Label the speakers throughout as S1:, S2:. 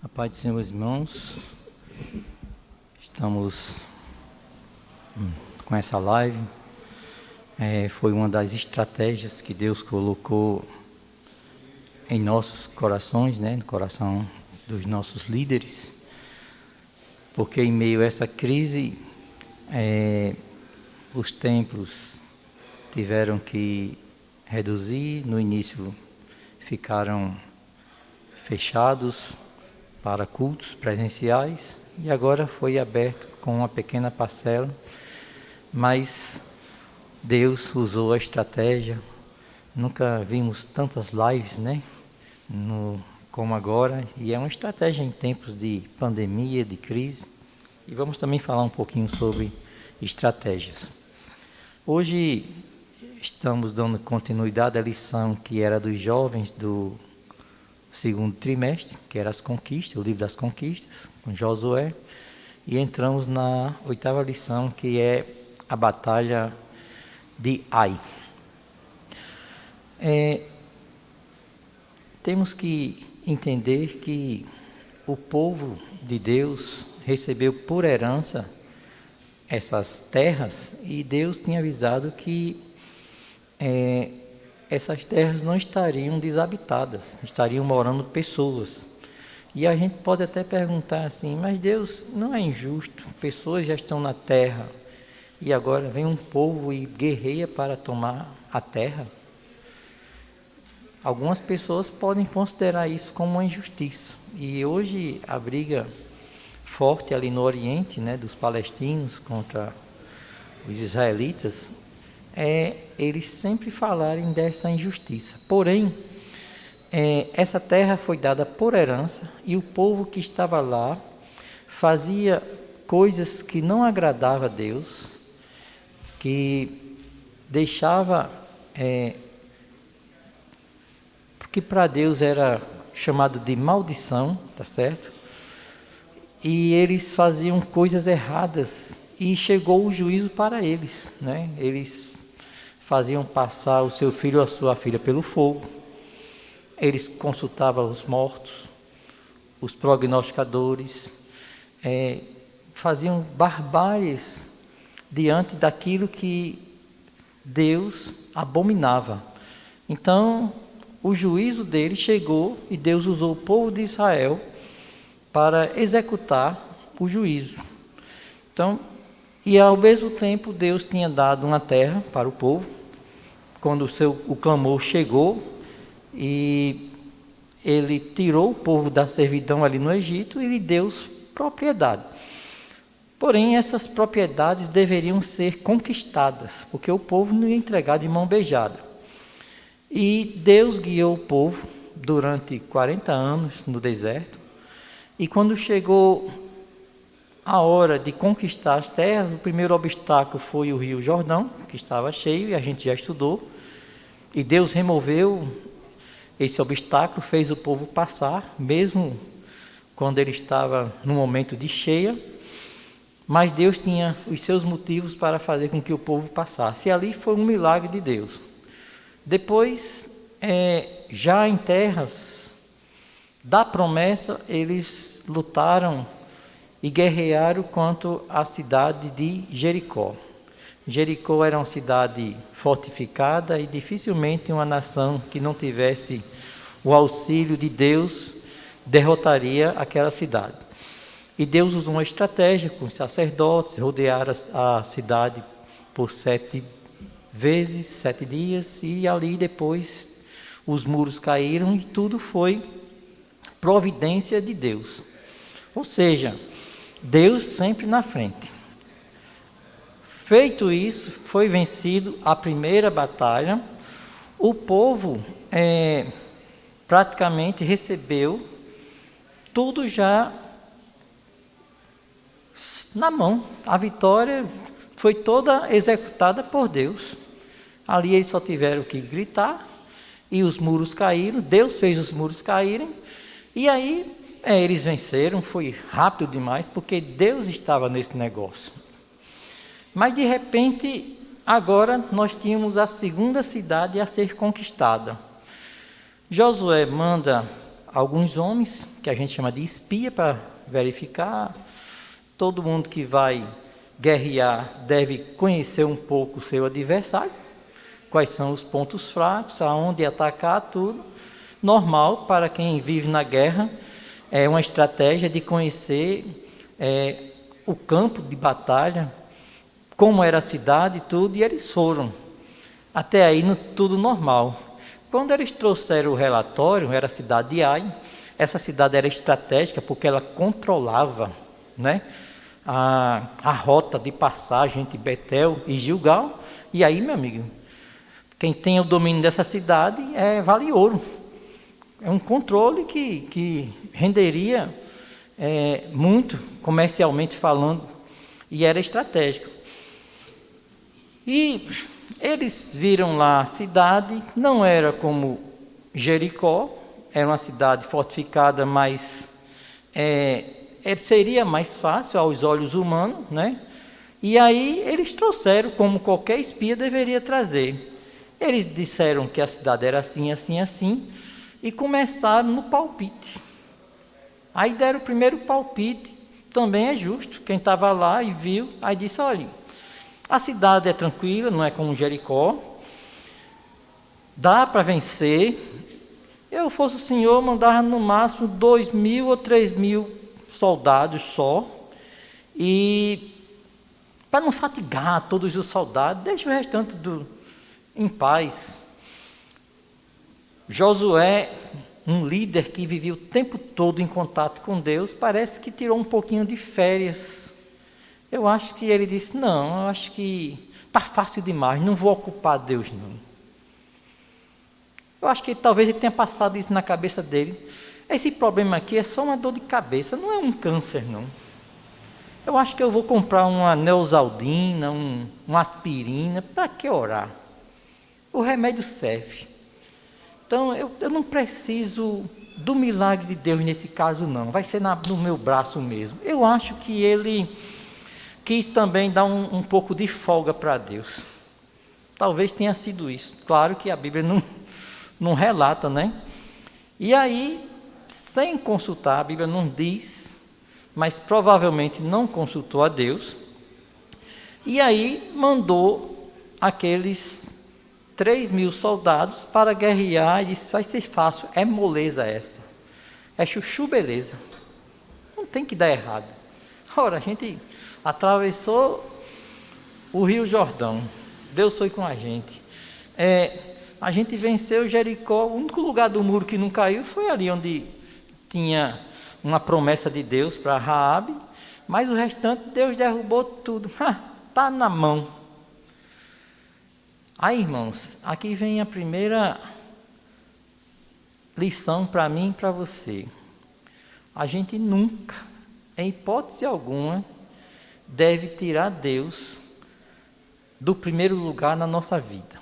S1: A paz do Senhor, meus irmãos. Estamos com essa live. Foi uma das estratégias que Deus colocou em nossos corações, no coração dos nossos líderes, porque em meio a essa crise, os templos tiveram que reduzir. No início ficaram fechados para cultos presenciais e agora foi aberto com uma pequena parcela, mas Deus usou a estratégia. Nunca vimos tantas lives, como agora, e é uma estratégia em tempos de pandemia, de crise. E vamos também falar um pouquinho sobre estratégias. Hoje estamos dando continuidade à lição que era dos jovens do segundo trimestre, que era as conquistas, o livro das conquistas, com Josué, e entramos na 8ª lição, que é a batalha de Ai. Temos que entender que o povo de Deus recebeu por herança essas terras, e Deus tinha avisado que essas terras não estariam desabitadas, estariam morando pessoas. E a gente pode até perguntar assim, mas Deus não é injusto, pessoas já estão na terra e agora vem um povo e guerreia para tomar a terra? Algumas pessoas podem considerar isso como uma injustiça. E hoje a briga forte ali no Oriente, dos palestinos contra os israelitas, eles sempre falarem dessa injustiça. Porém, essa terra foi dada por herança, e o povo que estava lá fazia coisas que não agradavam a Deus, que deixava, porque para Deus era chamado de maldição, tá certo? E eles faziam coisas erradas, e chegou o juízo para eles, Eles faziam passar o seu filho ou a sua filha pelo fogo. Eles consultavam os mortos, os prognosticadores, faziam barbáries diante daquilo que Deus abominava. Então, o juízo deles chegou, e Deus usou o povo de Israel para executar o juízo. Então, e ao mesmo tempo Deus tinha dado uma terra para o povo. Quando o clamor chegou, e ele tirou o povo da servidão ali no Egito e lhe deu propriedade. Porém, essas propriedades deveriam ser conquistadas, porque o povo não ia entregar de mão beijada. E Deus guiou o povo durante 40 anos no deserto, e quando chegou a hora de conquistar as terras, o primeiro obstáculo foi o rio Jordão, que estava cheio, e a gente já estudou, e Deus removeu esse obstáculo, fez o povo passar, mesmo quando ele estava no momento de cheia, mas Deus tinha os seus motivos para fazer com que o povo passasse, e ali foi um milagre de Deus. Depois, já em terras da promessa, eles lutaram e guerrearam contra a cidade de Jericó. Jericó era uma cidade fortificada, e dificilmente uma nação que não tivesse o auxílio de Deus derrotaria aquela cidade. E Deus usou uma estratégia com os sacerdotes, rodearam a cidade por 7 vezes, 7 dias, e ali depois os muros caíram, e tudo foi providência de Deus. Ou seja, Deus sempre na frente. Feito isso, foi vencido a primeira batalha. O povo praticamente recebeu tudo já na mão. A vitória foi toda executada por Deus. Ali eles só tiveram que gritar, e os muros caíram. Deus fez os muros caírem, e aí eles venceram. Foi rápido demais, porque Deus estava nesse negócio. Mas de repente, agora nós tínhamos a segunda cidade a ser conquistada. Josué manda alguns homens, que a gente chama de espia, para verificar. Todo mundo que vai guerrear deve conhecer um pouco o seu adversário, quais são os pontos fracos, aonde atacar, tudo. Normal para quem vive na guerra, é uma estratégia de conhecer o campo de batalha, como era a cidade e tudo, e eles foram. Até aí tudo normal. Quando eles trouxeram o relatório, era a cidade de Ai. Essa cidade era estratégica porque ela controlava, né, a rota de passagem entre Betel e Gilgal. E aí, meu amigo, quem tem o domínio dessa cidade vale ouro. É um controle que renderia muito, comercialmente falando, e era estratégico. E eles viram lá a cidade, não era como Jericó, era uma cidade fortificada, mas seria mais fácil aos olhos humanos, né? E aí eles trouxeram, como qualquer espia deveria trazer. Eles disseram que a cidade era assim, assim, assim, e começaram no palpite. Aí deram o primeiro palpite, também é justo, quem estava lá e viu, aí disse, olha, a cidade é tranquila, não é como Jericó, dá para vencer. Eu fosse o senhor, mandava no máximo 2.000 ou 3.000 soldados só, e para não fatigar todos os soldados, deixa o restante em paz. Josué, um líder que vivia o tempo todo em contato com Deus, parece que tirou um pouquinho de férias. Eu acho que ele disse, não, eu acho que está fácil demais, não vou ocupar Deus não. Eu acho que talvez ele tenha passado isso na cabeça dele. Esse problema aqui é só uma dor de cabeça, não é um câncer não. Eu acho que eu vou comprar uma Neosaldina, uma aspirina, para que orar? O remédio serve. Então, eu não preciso do milagre de Deus nesse caso, não. Vai ser no meu braço mesmo. Eu acho que ele quis também dar um pouco de folga para Deus. Talvez tenha sido isso. Claro que a Bíblia não relata, né? E aí, sem consultar, a Bíblia não diz, mas provavelmente não consultou a Deus. E aí, mandou aqueles 3.000 soldados para guerrear e disse, vai ser fácil, é moleza essa, é chuchu beleza, não tem que dar errado. Ora, a gente atravessou o Rio Jordão, Deus foi com a gente, a gente venceu Jericó, o único lugar do muro que não caiu foi ali onde tinha uma promessa de Deus para Raabe, mas o restante Deus derrubou tudo, está na mão. Aí, irmãos, aqui vem a primeira lição para mim e para você. A gente nunca, em hipótese alguma, deve tirar Deus do primeiro lugar na nossa vida.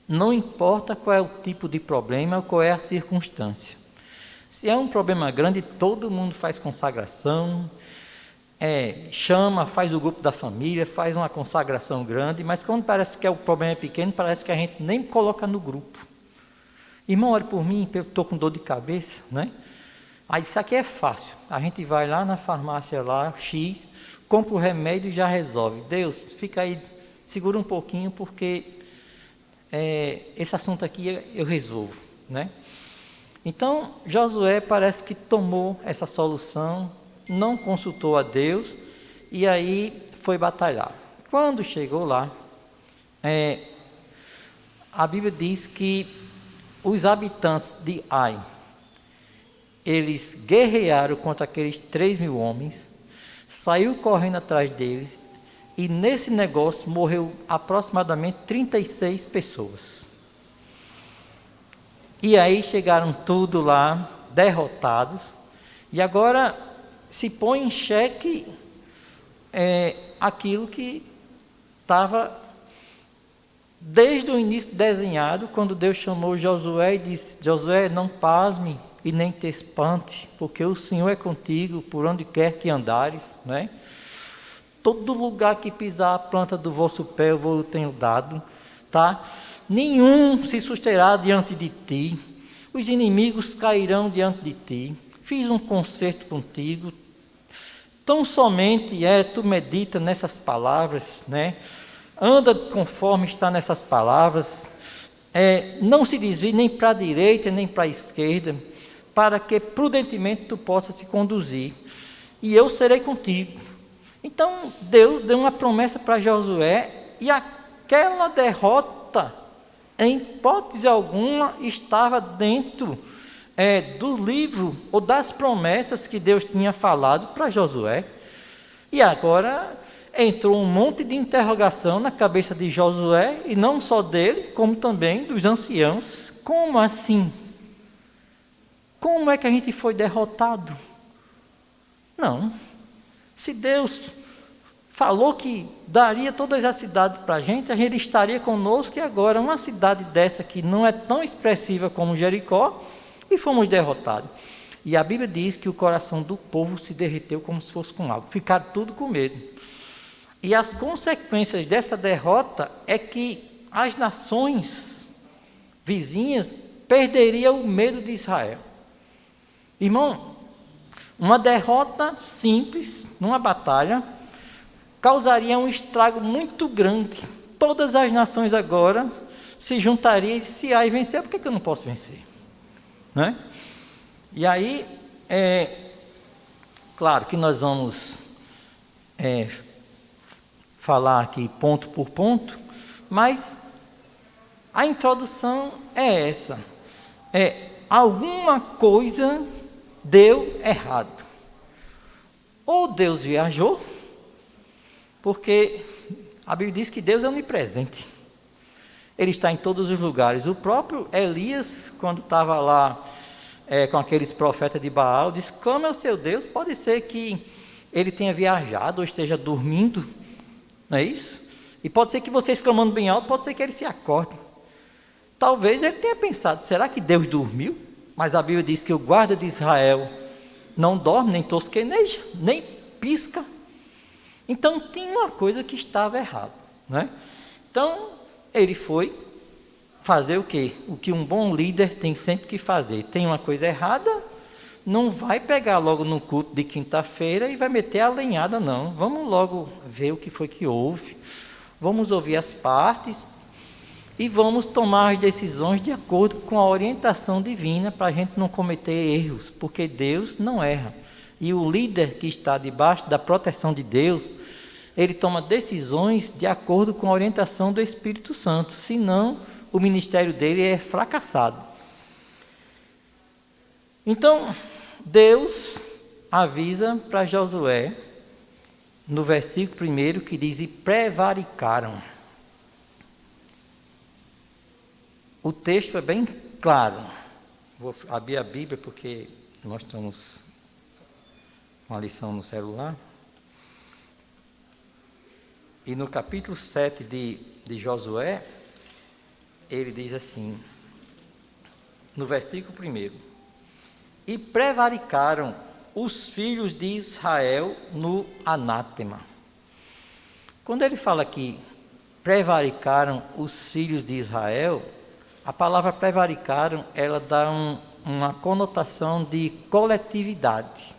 S1: Não importa qual é o tipo de problema ou qual é a circunstância. Se é um problema grande, todo mundo faz consagração, chama, faz o grupo da família, faz uma consagração grande, mas quando parece que o problema é pequeno, parece que a gente nem coloca no grupo. Irmão, ore por mim, eu estou com dor de cabeça, né? Aí isso aqui é fácil, a gente vai lá na farmácia lá, X, compra o remédio e já resolve. Deus, fica aí, segura um pouquinho, porque esse assunto aqui eu resolvo, né? Então, Josué parece que tomou essa solução, não consultou a Deus, e aí foi batalhar. Quando chegou lá, a Bíblia diz que os habitantes de Ai, eles guerrearam contra aqueles 3.000 homens, saiu correndo atrás deles, e nesse negócio morreu aproximadamente 36 pessoas. E aí chegaram tudo lá, derrotados, e agora se põe em xeque aquilo que estava desde o início desenhado, quando Deus chamou Josué e disse, Josué, não pasme e nem te espante, porque o Senhor é contigo por onde quer que andares, né? Todo lugar que pisar a planta do vosso pé eu vos tenho dado, tá? Nenhum se susterá diante de ti, os inimigos cairão diante de ti. Fiz um concerto contigo. Tão somente tu medita nessas palavras, né? Anda conforme está nessas palavras. Não se desvie nem para a direita nem para a esquerda, para que prudentemente tu possas se conduzir. E eu serei contigo. Então Deus deu uma promessa para Josué, e aquela derrota, em hipótese alguma, estava dentro do livro ou das promessas que Deus tinha falado para Josué. E agora entrou um monte de interrogação na cabeça de Josué, e não só dele, como também dos anciãos. Como assim? Como é que a gente foi derrotado? Não. Se Deus falou que daria todas as cidades para a gente estaria conosco, e agora uma cidade dessa que não é tão expressiva como Jericó, e fomos derrotados. E a Bíblia diz que o coração do povo se derreteu como se fosse com água. Ficaram tudo com medo. E as consequências dessa derrota é que as nações vizinhas perderiam o medo de Israel. Irmão, uma derrota simples, numa batalha, causaria um estrago muito grande. Todas as nações agora se juntariam, e se Ai vencer, por que eu não posso vencer? Né? E aí, claro que nós vamos falar aqui ponto por ponto, mas a introdução é essa. Alguma coisa deu errado. Ou Deus viajou, porque a Bíblia diz que Deus é onipresente. Ele está em todos os lugares. O próprio Elias, quando estava lá com aqueles profetas de Baal, disse: como é o seu Deus? Pode ser que ele tenha viajado ou esteja dormindo, não é isso? E pode ser que vocês clamando bem alto, pode ser que ele se acorde. Talvez ele tenha pensado: será que Deus dormiu? Mas a Bíblia diz que o guarda de Israel não dorme, nem tosqueneja, nem pisca. Então tinha uma coisa que estava errada, né? Então ele foi fazer o quê? O que um bom líder tem sempre que fazer. Tem uma coisa errada, não vai pegar logo no culto de quinta-feira e vai meter a lenhada, não. Vamos logo ver o que foi que houve, vamos ouvir as partes e vamos tomar as decisões de acordo com a orientação divina, para a gente não cometer erros, porque Deus não erra. E o líder que está debaixo da proteção de Deus, ele toma decisões de acordo com a orientação do Espírito Santo, senão o ministério dele é fracassado. Então, Deus avisa para Josué, no versículo 1, que diz: e prevaricaram. O texto é bem claro. Vou abrir a Bíblia porque nós estamos com a lição no celular. E no capítulo 7 de Josué, ele diz assim, no versículo 1: e prevaricaram os filhos de Israel no anátema. Quando ele fala que prevaricaram os filhos de Israel, a palavra prevaricaram, ela dá uma conotação de coletividade,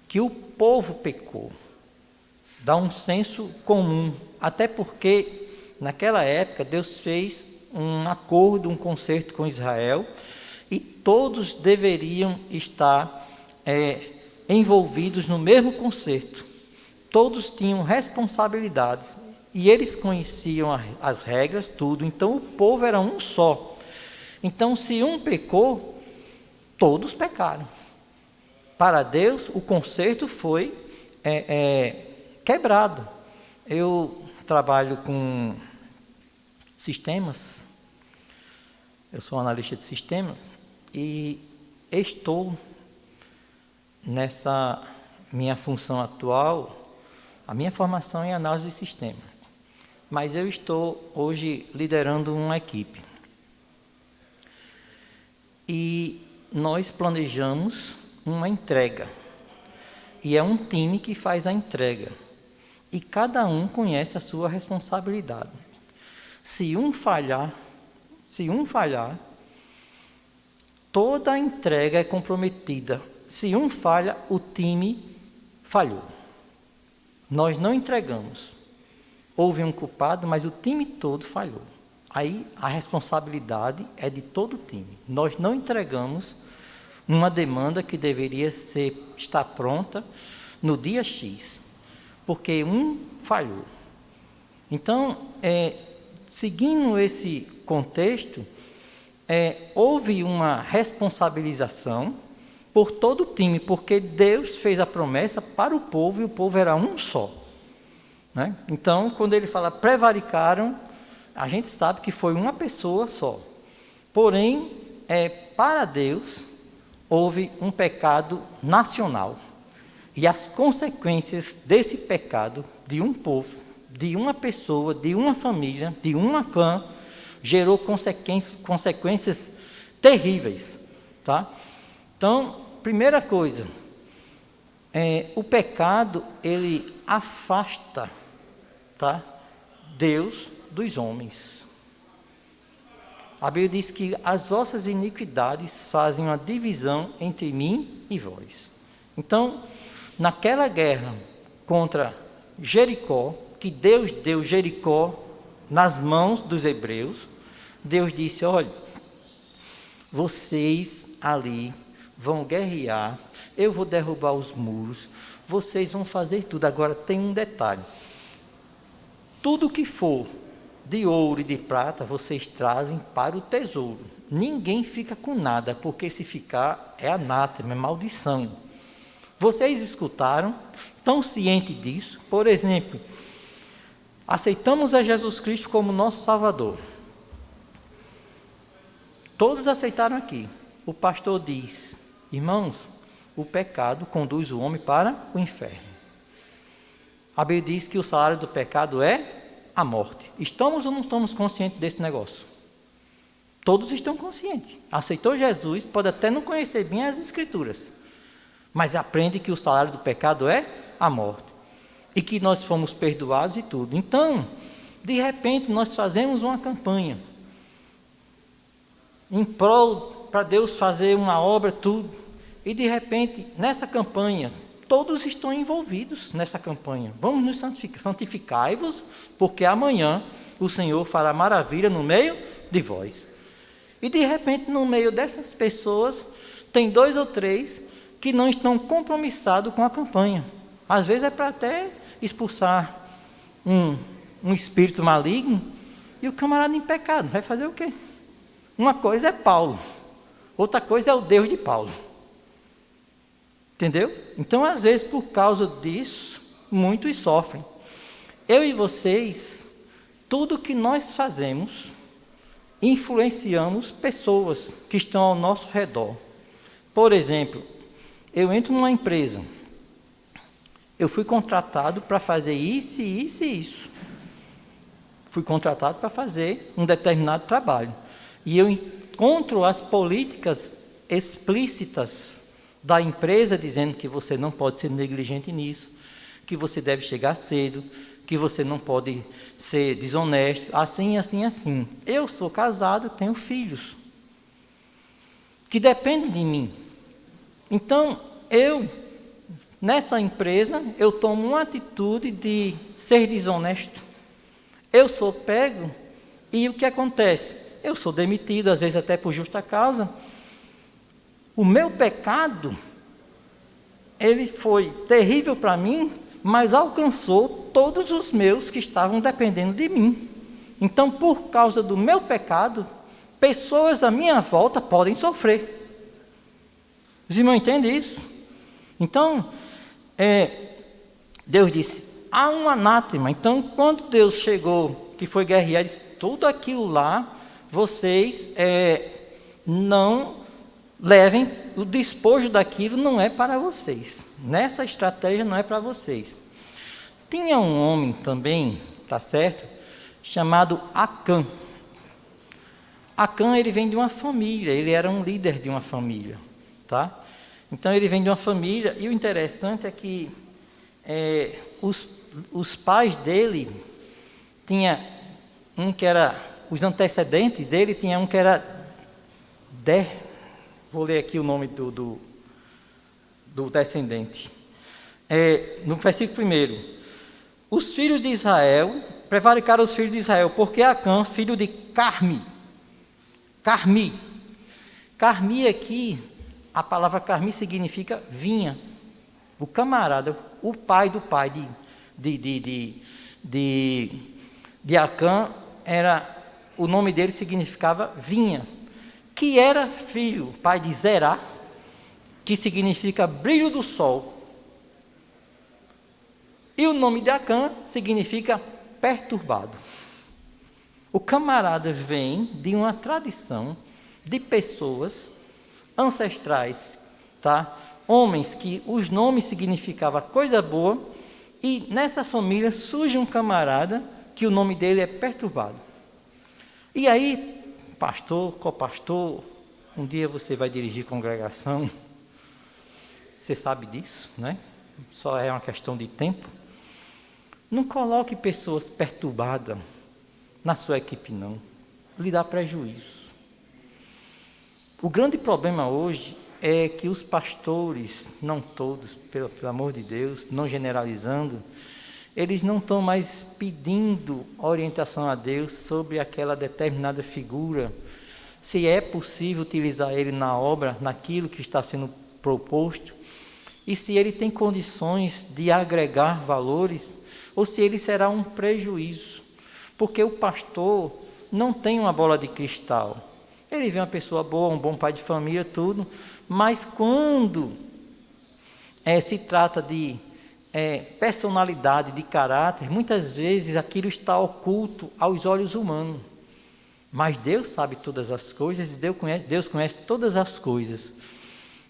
S1: que o povo pecou, dá um senso comum, até porque naquela época Deus fez um acordo, um concerto com Israel, e todos deveriam estar envolvidos no mesmo concerto. Todos tinham responsabilidades e eles conheciam as regras, tudo. Então o povo era um só. Então, se um pecou, todos pecaram. Para Deus, o concerto foi quebrado. Eu trabalho com sistemas, eu sou analista de sistema e estou nessa minha função atual. A minha formação é em análise de sistema, mas eu estou hoje liderando uma equipe e nós planejamos uma entrega, e é um time que faz a entrega, e cada um conhece a sua responsabilidade. Se um falhar, Toda a entrega é comprometida. Se um falha, o time falhou. Nós não entregamos. Houve um culpado, mas o time todo falhou. Aí a responsabilidade é de todo o time. Nós não entregamos uma demanda que deveria estar pronta no dia X, porque um falhou. Então, seguindo esse contexto, houve uma responsabilização por todo o time, porque Deus fez a promessa para o povo e o povo era um só. Né? Então, quando ele fala prevaricaram, a gente sabe que foi uma pessoa só. Porém, para Deus, houve um pecado nacional. E as consequências desse pecado de um povo, de uma pessoa, de uma família, de uma clã, gerou consequências terríveis. Tá? Então, primeira coisa, o pecado, ele afasta, tá, Deus dos homens. A Bíblia diz que as vossas iniquidades fazem uma divisão entre mim e vós. Então, naquela guerra contra Jericó, que Deus deu Jericó nas mãos dos hebreus, Deus disse, olha, vocês ali vão guerrear, eu vou derrubar os muros, vocês vão fazer tudo. Agora tem um detalhe, tudo que for de ouro e de prata, vocês trazem para o tesouro. Ninguém fica com nada, porque se ficar é anátema, é maldição. Vocês escutaram, estão cientes disso? Por exemplo, aceitamos a Jesus Cristo como nosso Salvador. Todos aceitaram aqui. O pastor diz, irmãos, o pecado conduz o homem para o inferno. A Bíblia diz que o salário do pecado é a morte. Estamos ou não estamos conscientes desse negócio? Todos estão conscientes. Aceitou Jesus, pode até não conhecer bem as Escrituras, mas aprende que o salário do pecado é a morte. E que nós fomos perdoados e tudo. Então, de repente, nós fazemos uma campanha em prol, para Deus fazer uma obra, tudo. E de repente, nessa campanha, todos estão envolvidos nessa campanha. Vamos nos santificar, santificai-vos, porque amanhã o Senhor fará maravilha no meio de vós. E de repente, no meio dessas pessoas, tem 2 ou 3 que não estão compromissados com a campanha. Às vezes é para até expulsar um espírito maligno, e o camarada em pecado vai fazer o quê? Uma coisa é Paulo, outra coisa é o Deus de Paulo. Entendeu? Então, às vezes, por causa disso, muitos sofrem. Eu e vocês, tudo que nós fazemos, influenciamos pessoas que estão ao nosso redor. Por exemplo, eu entro numa empresa, eu fui contratado para fazer isso, isso e isso. Fui contratado para fazer um determinado trabalho. E eu encontro as políticas explícitas da empresa dizendo que você não pode ser negligente nisso, que você deve chegar cedo, que você não pode ser desonesto, assim, assim, assim. Eu sou casado, tenho filhos que dependem de mim. Então, nessa empresa, eu tomo uma atitude de ser desonesto. Eu sou pego e o que acontece? Eu sou demitido, às vezes até por justa causa. O meu pecado, ele foi terrível para mim, mas alcançou todos os meus que estavam dependendo de mim. Então, por causa do meu pecado, pessoas à minha volta podem sofrer. Os irmãos entendem isso? Então, Deus disse, há um anátema. Então, quando Deus chegou, que foi guerrear, disse, tudo aquilo lá, vocês não levem, o despojo daquilo não é para vocês. Nessa estratégia não é para vocês. Tinha um homem também, tá certo? Chamado Acã. Acã, ele vem de uma família, ele era um líder de uma família, tá? Então ele vem de uma família, e o interessante é que os pais dele, tinha um que era, os antecedentes dele, tinha um que era Vou ler aqui o nome do descendente. No versículo 1. Os filhos de Israel, prevaricaram os filhos de Israel, porque Acã, filho de Carmi. Carmi aqui, a palavra Carmi significa vinha. O camarada, o pai do pai de Acã, o nome dele significava vinha, que era filho, pai de Zerá, que significa brilho do sol. E o nome de Acã significa perturbado. O camarada vem de uma tradição de pessoas ancestrais, tá? Homens que os nomes significavam coisa boa, e nessa família surge um camarada que o nome dele é perturbado. E aí, pastor, copastor, um dia você vai dirigir congregação, você sabe disso, né? Só é uma questão de tempo. Não coloque pessoas perturbadas na sua equipe, não. Lhe dá prejuízo. O grande problema hoje é que os pastores, não todos, pelo amor de Deus, não generalizando, eles não estão mais pedindo orientação a Deus sobre aquela determinada figura, se é possível utilizar ele na obra, naquilo que está sendo proposto, e se ele tem condições de agregar valores, ou se ele será um prejuízo, porque o pastor não tem uma bola de cristal. Ele vê uma pessoa boa, um bom pai de família, tudo, mas quando se trata de personalidade, de caráter, muitas vezes aquilo está oculto aos olhos humanos. Mas Deus sabe todas as coisas, Deus conhece todas as coisas.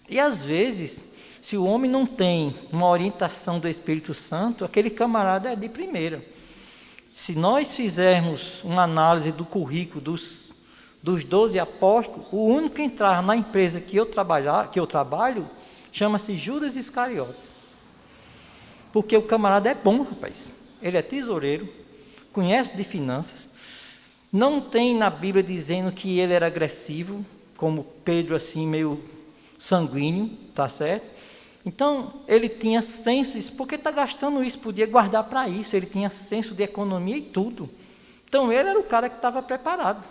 S1: E às vezes, se o homem não tem uma orientação do Espírito Santo, aquele camarada é de primeira. Se nós fizermos uma análise do currículo dos 12 apóstolos, o único que entrava na empresa que eu trabalho, chama-se Judas Iscariotes. Porque o camarada é bom, rapaz. Ele é tesoureiro, conhece de finanças. Não tem na Bíblia dizendo que ele era agressivo, como Pedro, assim, meio sanguíneo, tá certo? Então, ele tinha senso, porque está gastando isso, podia guardar para isso, ele tinha senso de economia e tudo. Então, ele era o cara que estava preparado.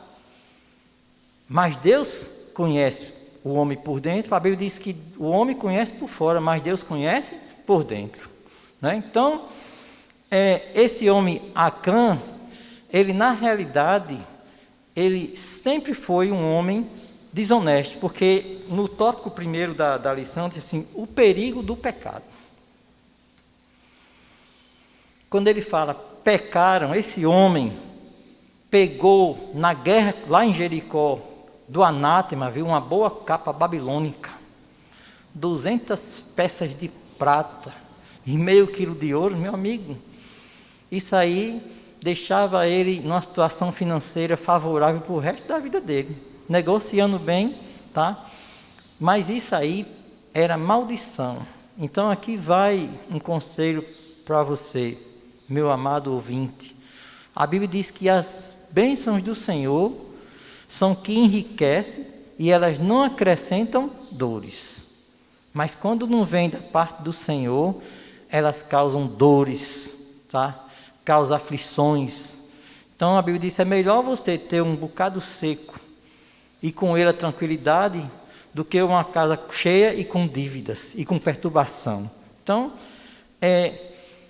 S1: Mas Deus conhece o homem por dentro, a Bíblia diz que o homem conhece por fora, mas Deus conhece por dentro. Né? Então, esse homem Acã, ele na realidade, ele sempre foi um homem desonesto, porque no tópico primeiro da lição diz assim, o perigo do pecado. Quando ele fala, pecaram, esse homem pegou na guerra lá em Jericó, do anátema, viu uma boa capa babilônica, 200 peças de prata e meio quilo de ouro, meu amigo. Isso aí deixava ele numa situação financeira favorável para o resto da vida dele, negociando bem, tá? Mas isso aí era maldição. Então aqui vai um conselho para você, meu amado ouvinte. A Bíblia diz que as bênçãos do Senhor são que enriquecem e elas não acrescentam dores. Mas quando não vem da parte do Senhor, elas causam dores, tá? Causam aflições. Então a Bíblia diz, é melhor você ter um bocado seco e com ele a tranquilidade, do que uma casa cheia e com dívidas e com perturbação. Então,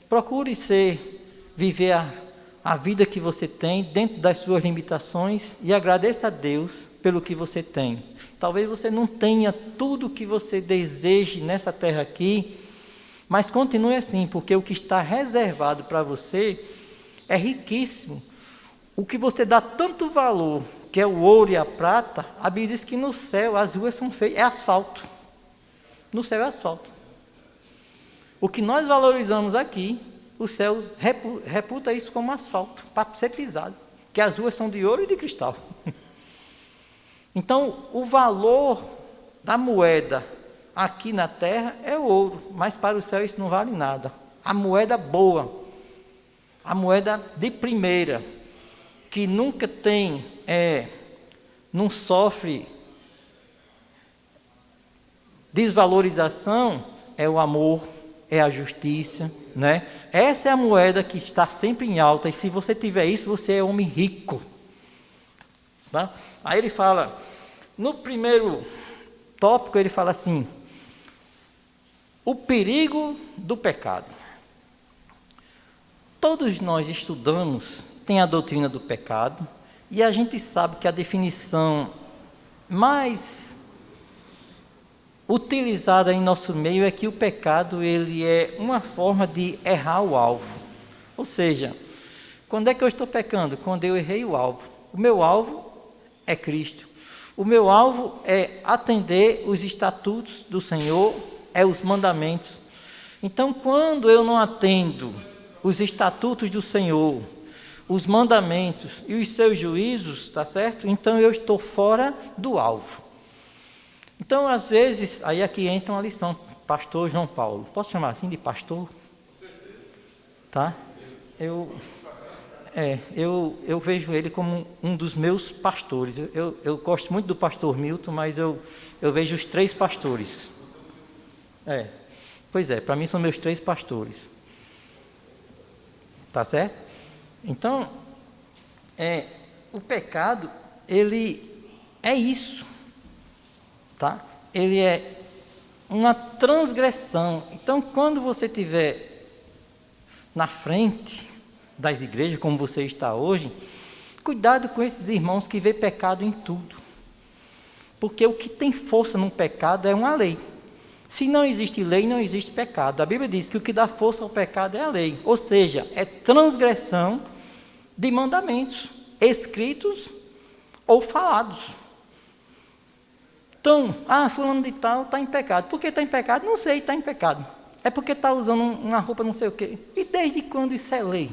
S1: procure viver a vida que você tem dentro das suas limitações e agradeça a Deus pelo que você tem. Talvez você não tenha tudo o que você deseje nessa terra aqui, mas continue assim, porque o que está reservado para você é riquíssimo. O que você dá tanto valor, que é o ouro e a prata, a Bíblia diz que no céu as ruas são feitas, é asfalto. No céu é asfalto. O que nós valorizamos aqui, o céu reputa isso como asfalto, para ser pisado, que as ruas são de ouro e de cristal. Então, o valor da moeda aqui na terra é o ouro, mas para o céu isso não vale nada. A moeda boa, a moeda de primeira, que nunca tem, não sofre Desvalorização é o amor, é a justiça, né? Essa é a moeda que está sempre em alta, e se você tiver isso, você é homem rico. Tá? Aí ele fala, no primeiro tópico, ele fala assim, o perigo do pecado. Todos nós estudamos, tem a doutrina do pecado, e a gente sabe que a definição mais utilizada em nosso meio é que o pecado ele é uma forma de errar o alvo. Ou seja, quando é que eu estou pecando? Quando eu errei o alvo. O meu alvo é Cristo. O meu alvo é atender os estatutos do Senhor, é os mandamentos. Então, quando eu não atendo os estatutos do Senhor, os mandamentos e os seus juízos, tá certo? Então eu estou fora do alvo. Então, às vezes, aí aqui entra uma lição, pastor João Paulo. Posso chamar assim de pastor? Tá? Eu vejo ele como um dos meus pastores. Eu gosto muito do pastor Milton, mas eu vejo os 3 pastores. Pois é, para mim são meus 3 pastores. Tá certo? Então, o pecado, ele é isso. Tá? Ele é uma transgressão. Então, quando você estiver na frente das igrejas, como você está hoje, cuidado com esses irmãos que vê pecado em tudo. Porque o que tem força no pecado é uma lei. Se não existe lei, não existe pecado. A Bíblia diz que o que dá força ao pecado é a lei. Ou seja, é transgressão de mandamentos, escritos ou falados. Então, fulano de tal está em pecado. Por que está em pecado? Não sei, está em pecado. É porque está usando uma roupa não sei o quê. E desde quando isso é lei?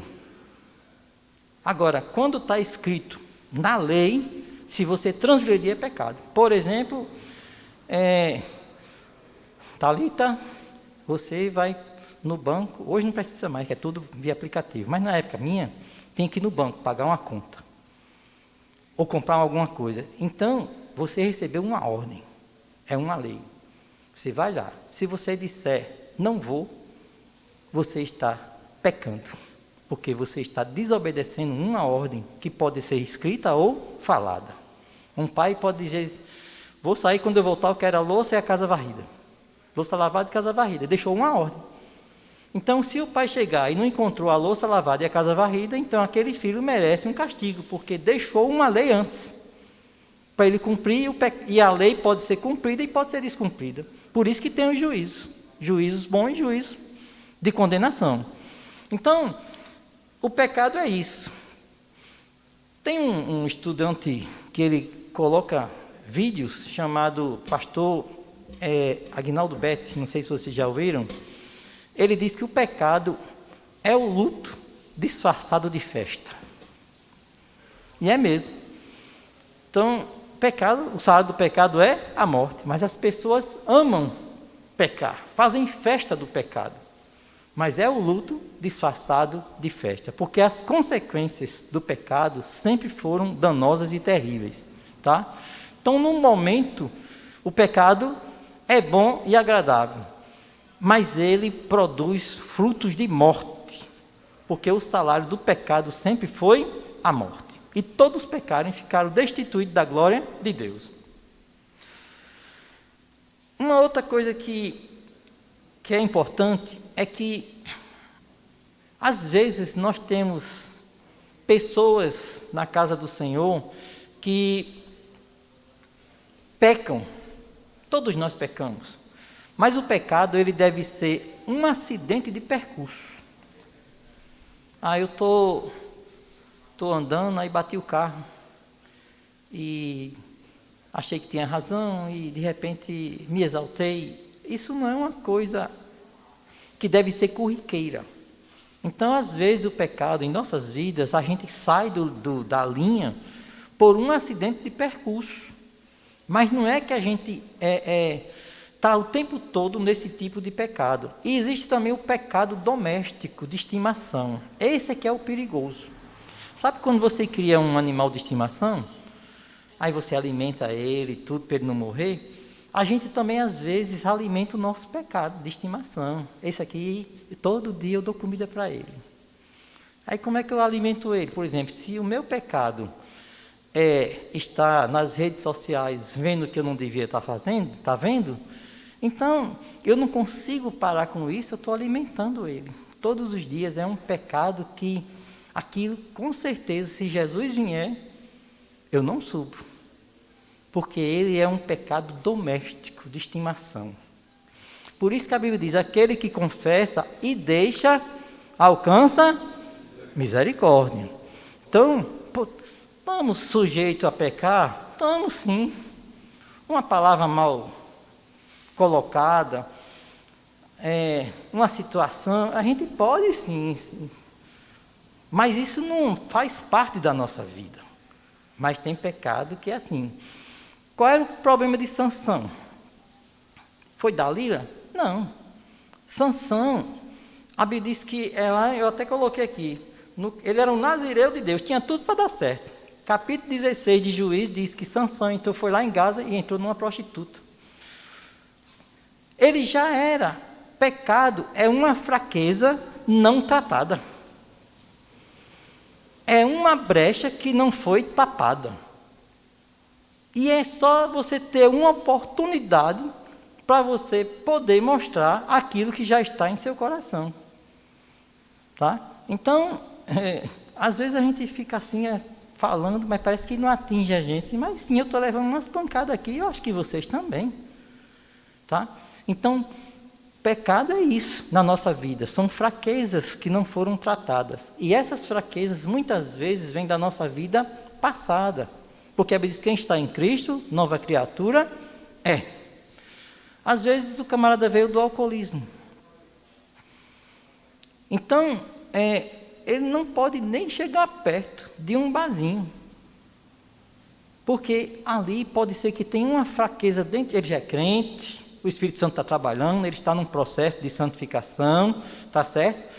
S1: Agora, quando está escrito na lei, se você transgredir é pecado. Por exemplo, Thalita, você vai no banco, hoje não precisa mais, que é tudo via aplicativo, mas na época minha, tem que ir no banco, pagar uma conta, ou comprar alguma coisa. Então, você recebeu uma ordem, é uma lei. Você vai lá, se você disser, não vou, você está pecando, porque você está desobedecendo uma ordem que pode ser escrita ou falada. Um pai pode dizer, vou sair, quando eu voltar eu quero a louça e a casa varrida. Louça lavada e casa varrida, deixou uma ordem. Então, se o pai chegar e não encontrou a louça lavada e a casa varrida, então aquele filho merece um castigo, porque deixou uma lei antes, para ele cumprir, e a lei pode ser cumprida e pode ser descumprida. Por isso que tem os juízos, juízos bons e juízos de condenação. Então, o pecado é isso. Tem um estudante que ele coloca vídeos, chamado pastor Agnaldo Betti, não sei se vocês já ouviram. Ele diz que o pecado é o luto disfarçado de festa. E é mesmo. Então, pecado, o salário do pecado é a morte, mas as pessoas amam pecar, fazem festa do pecado. Mas é o luto disfarçado de festa, porque as consequências do pecado sempre foram danosas e terríveis, tá? Então, no momento, o pecado é bom e agradável, mas ele produz frutos de morte, porque o salário do pecado sempre foi a morte. E todos pecaram e ficaram destituídos da glória de Deus. Uma outra coisa que é importante é que, às vezes, nós temos pessoas na casa do Senhor que pecam. Todos nós pecamos. Mas o pecado, ele deve ser um acidente de percurso. Eu estou andando, aí bati o carro. E achei que tinha razão e, de repente, me exaltei. Isso não é uma coisa que deve ser corriqueira. Então, às vezes, o pecado, em nossas vidas, a gente sai da linha por um acidente de percurso. Mas não é que a gente está o tempo todo nesse tipo de pecado. E existe também o pecado doméstico, de estimação. Esse é que é o perigoso. Sabe quando você cria um animal de estimação? Aí você alimenta ele, tudo para ele não morrer. a gente também às vezes alimenta o nosso pecado de estimação. Esse aqui, todo dia eu dou comida para ele. Aí como é que eu alimento ele? Por exemplo, se o meu pecado está nas redes sociais vendo o que eu não devia estar fazendo, está vendo? Então, eu não consigo parar com isso, eu estou alimentando ele. Todos os dias é um pecado que, aquilo, com certeza, se Jesus vier, eu não supro. Porque ele é um pecado doméstico, de estimação. Por isso que a Bíblia diz, aquele que confessa e deixa, alcança misericórdia. Então, estamos sujeitos a pecar? Estamos sim. Uma palavra mal colocada, uma situação, a gente pode sim, mas isso não faz parte da nossa vida. Mas tem pecado que é assim. Qual era o problema de Sansão? Foi Dalila? Não. Sansão, a Bíblia diz que eu até coloquei aqui, ele era um nazireu de Deus, tinha tudo para dar certo. Capítulo 16 de Juízes diz que Sansão então foi lá em Gaza e entrou numa prostituta. Ele já era. Pecado é uma fraqueza não tratada. É uma brecha que não foi tapada. E é só você ter uma oportunidade para você poder mostrar aquilo que já está em seu coração. Tá? Então, às vezes a gente fica assim falando, mas parece que não atinge a gente. Mas sim, eu estou levando umas pancadas aqui, eu acho que vocês também. Tá? Então, pecado é isso na nossa vida, são fraquezas que não foram tratadas. E essas fraquezas muitas vezes vêm da nossa vida passada. Porque a Bíblia diz que quem está em Cristo, nova criatura, é. Às vezes o camarada veio do alcoolismo. Então, ele não pode nem chegar perto de um barzinho. Porque ali pode ser que tenha uma fraqueza dentro, ele já é crente, o Espírito Santo está trabalhando, ele está num processo de santificação, está certo?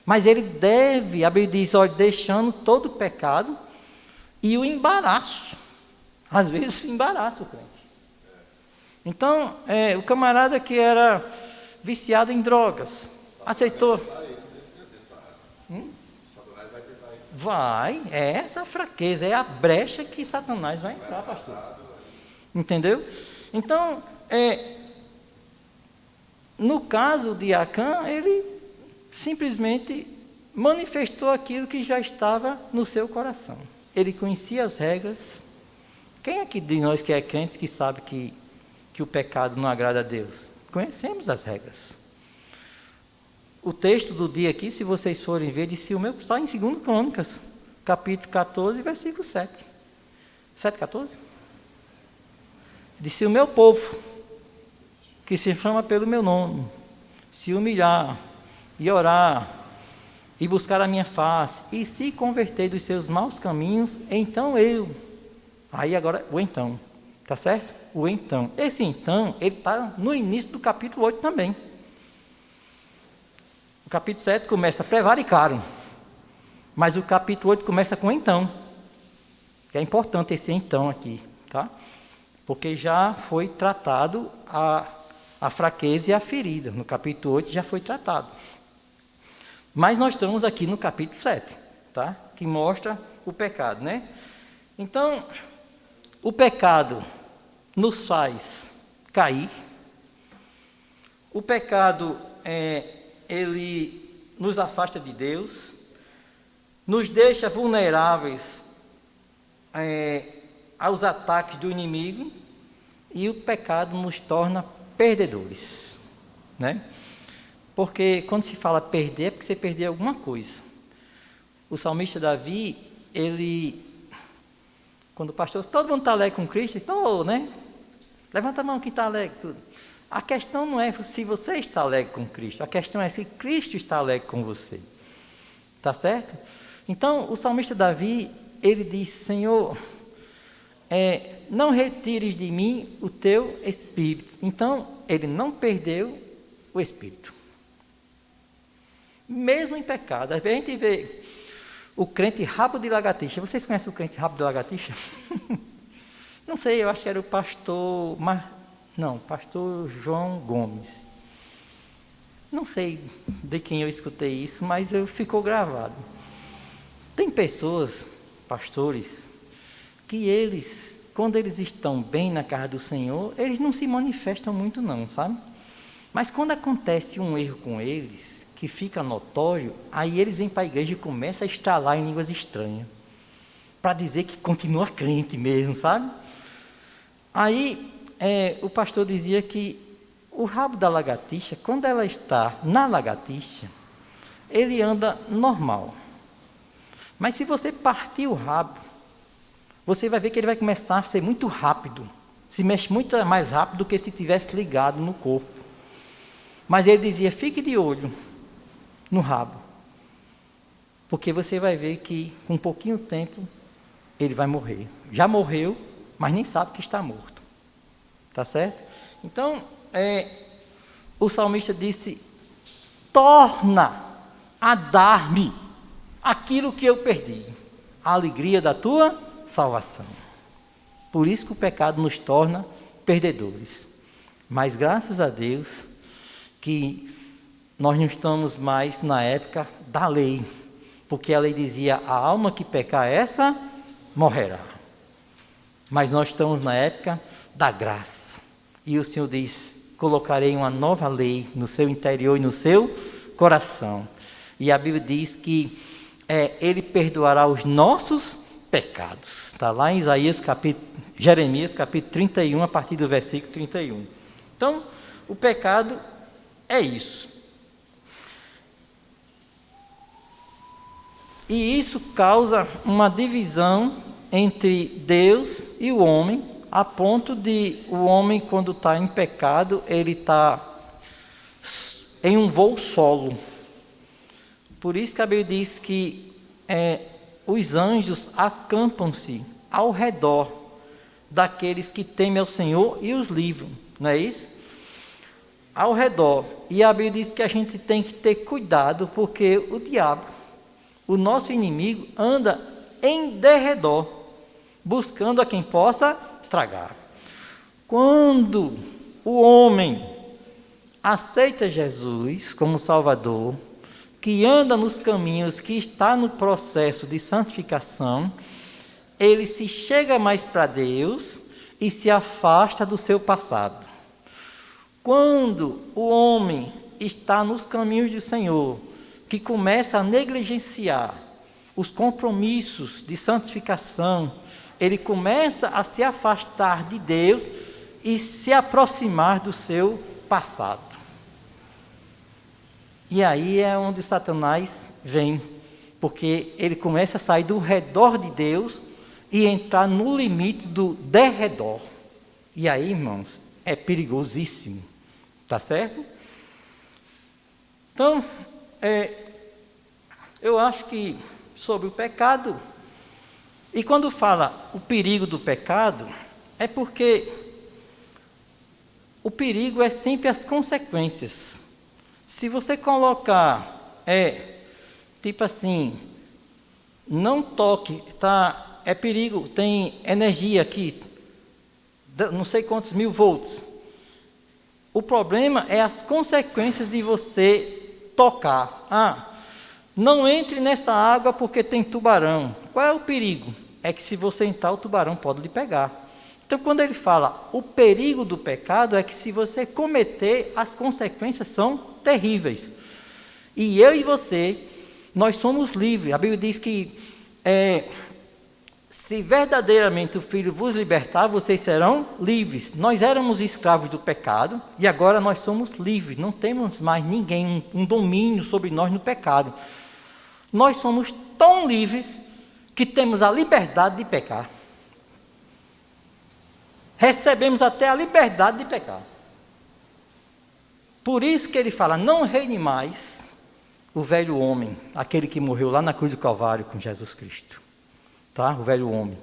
S1: Mas ele deve, a Bíblia diz, olha, deixando todo o pecado e o embaraço. Às vezes embaraça o crente. Então, o camarada que era viciado em drogas, aceitou. Vai, é essa fraqueza, é a brecha que Satanás vai entrar, pastor. Entendeu? Então, no caso de Acã, ele simplesmente manifestou aquilo que já estava no seu coração. Ele conhecia as regras. Quem aqui de nós que é crente que sabe que o pecado não agrada a Deus? Conhecemos as regras. O texto do dia aqui, se vocês forem ver, disse o meu, está em 2 Crônicas, capítulo 14, versículo 7. 7, 14? Disse o meu povo, que se chama pelo meu nome, se humilhar e orar e buscar a minha face e se converter dos seus maus caminhos, então eu. Aí agora, o então, tá certo? O então. Esse então, ele está no início do capítulo 8 também. O capítulo 7 começa, prevaricaram. Mas o capítulo 8 começa com então. Que é importante esse então aqui, tá? Porque já foi tratado a fraqueza e a ferida. No capítulo 8 já foi tratado. Mas nós estamos aqui no capítulo 7, tá? Que mostra o pecado, né? Então, o pecado nos faz cair. O pecado, ele nos afasta de Deus, nos deixa vulneráveis aos ataques do inimigo, e o pecado nos torna perdedores, né? Porque quando se fala perder, é porque você perdeu alguma coisa. O salmista Davi, quando o pastor, todo mundo está alegre com Cristo, estou, né? Levanta a mão quem está alegre, tudo. A questão não é se você está alegre com Cristo, a questão é se Cristo está alegre com você. Tá certo? Então, o salmista Davi, ele diz, Senhor, não retires de mim o teu espírito. Então, ele não perdeu o espírito. Mesmo em pecado. Às vezes a gente vê o crente rabo de lagartixa. Vocês conhecem o crente rabo de lagartixa? Não sei, eu acho que era o pastor Não, pastor João Gomes. Não sei de quem eu escutei isso, mas ficou gravado. Tem pessoas, pastores, que eles, quando eles estão bem na casa do Senhor, eles não se manifestam muito não, sabe? Mas quando acontece um erro com eles, que fica notório, aí eles vêm para a igreja e começam a estalar em línguas estranhas, para dizer que continua crente mesmo, sabe? Aí o pastor dizia que o rabo da lagartixa, quando ela está na lagartixa, ele anda normal. Mas se você partir o rabo, você vai ver que ele vai começar a ser muito rápido, se mexe muito mais rápido do que se tivesse ligado no corpo. Mas ele dizia, fique de olho no rabo, porque você vai ver que com pouquinho tempo ele vai morrer. Já morreu, mas nem sabe que está morto. Tá certo? Então, o salmista disse, torna a dar-me aquilo que eu perdi, a alegria da tua salvação. Por isso que o pecado nos torna perdedores. Mas graças a Deus que nós não estamos mais na época da lei, porque a lei dizia, a alma que pecar essa, morrerá. Mas nós estamos na época da graça. E o Senhor diz, colocarei uma nova lei no seu interior e no seu coração. E a Bíblia diz que Ele perdoará os nossos pecados. Está lá em Jeremias capítulo 31, a partir do versículo 31. Então, o pecado é isso. E isso causa uma divisão entre Deus e o homem, a ponto de o homem, quando está em pecado, ele está em um voo solo. Por isso que a Bíblia diz que os anjos acampam-se ao redor daqueles que temem ao Senhor e os livram, não é isso? Ao redor. E a Bíblia diz que a gente tem que ter cuidado, porque o diabo, o nosso inimigo, anda em derredor, buscando a quem possa tragar. Quando o homem aceita Jesus como Salvador, que anda nos caminhos, que está no processo de santificação, ele se chega mais para Deus e se afasta do seu passado. Quando o homem está nos caminhos do Senhor, que começa a negligenciar os compromissos de santificação, ele começa a se afastar de Deus e se aproximar do seu passado. E aí é onde Satanás vem, porque ele começa a sair do redor de Deus e entrar no limite do derredor. E aí, irmãos, é perigosíssimo, tá certo? Então, eu acho que sobre o pecado, e quando fala o perigo do pecado, é porque o perigo é sempre as consequências. Se você colocar, tipo assim, não toque, é perigo, tem energia aqui, não sei quantos 1000 volts. O problema é as consequências de você tocar. Não entre nessa água porque tem tubarão. Qual é o perigo? É que se você entrar, o tubarão pode lhe pegar. Então, quando ele fala o perigo do pecado, é que se você cometer, as consequências são terríveis. E eu e você, nós somos livres. A Bíblia diz que se verdadeiramente o Filho vos libertar, vocês serão livres. Nós éramos escravos do pecado e agora nós somos livres. Não temos mais ninguém, um domínio sobre nós no pecado. Nós somos tão livres que temos a liberdade de pecar. Recebemos até a liberdade de pecar. Por isso que ele fala, não reine mais o velho homem, aquele que morreu lá na cruz do Calvário com Jesus Cristo. Tá? O velho homem.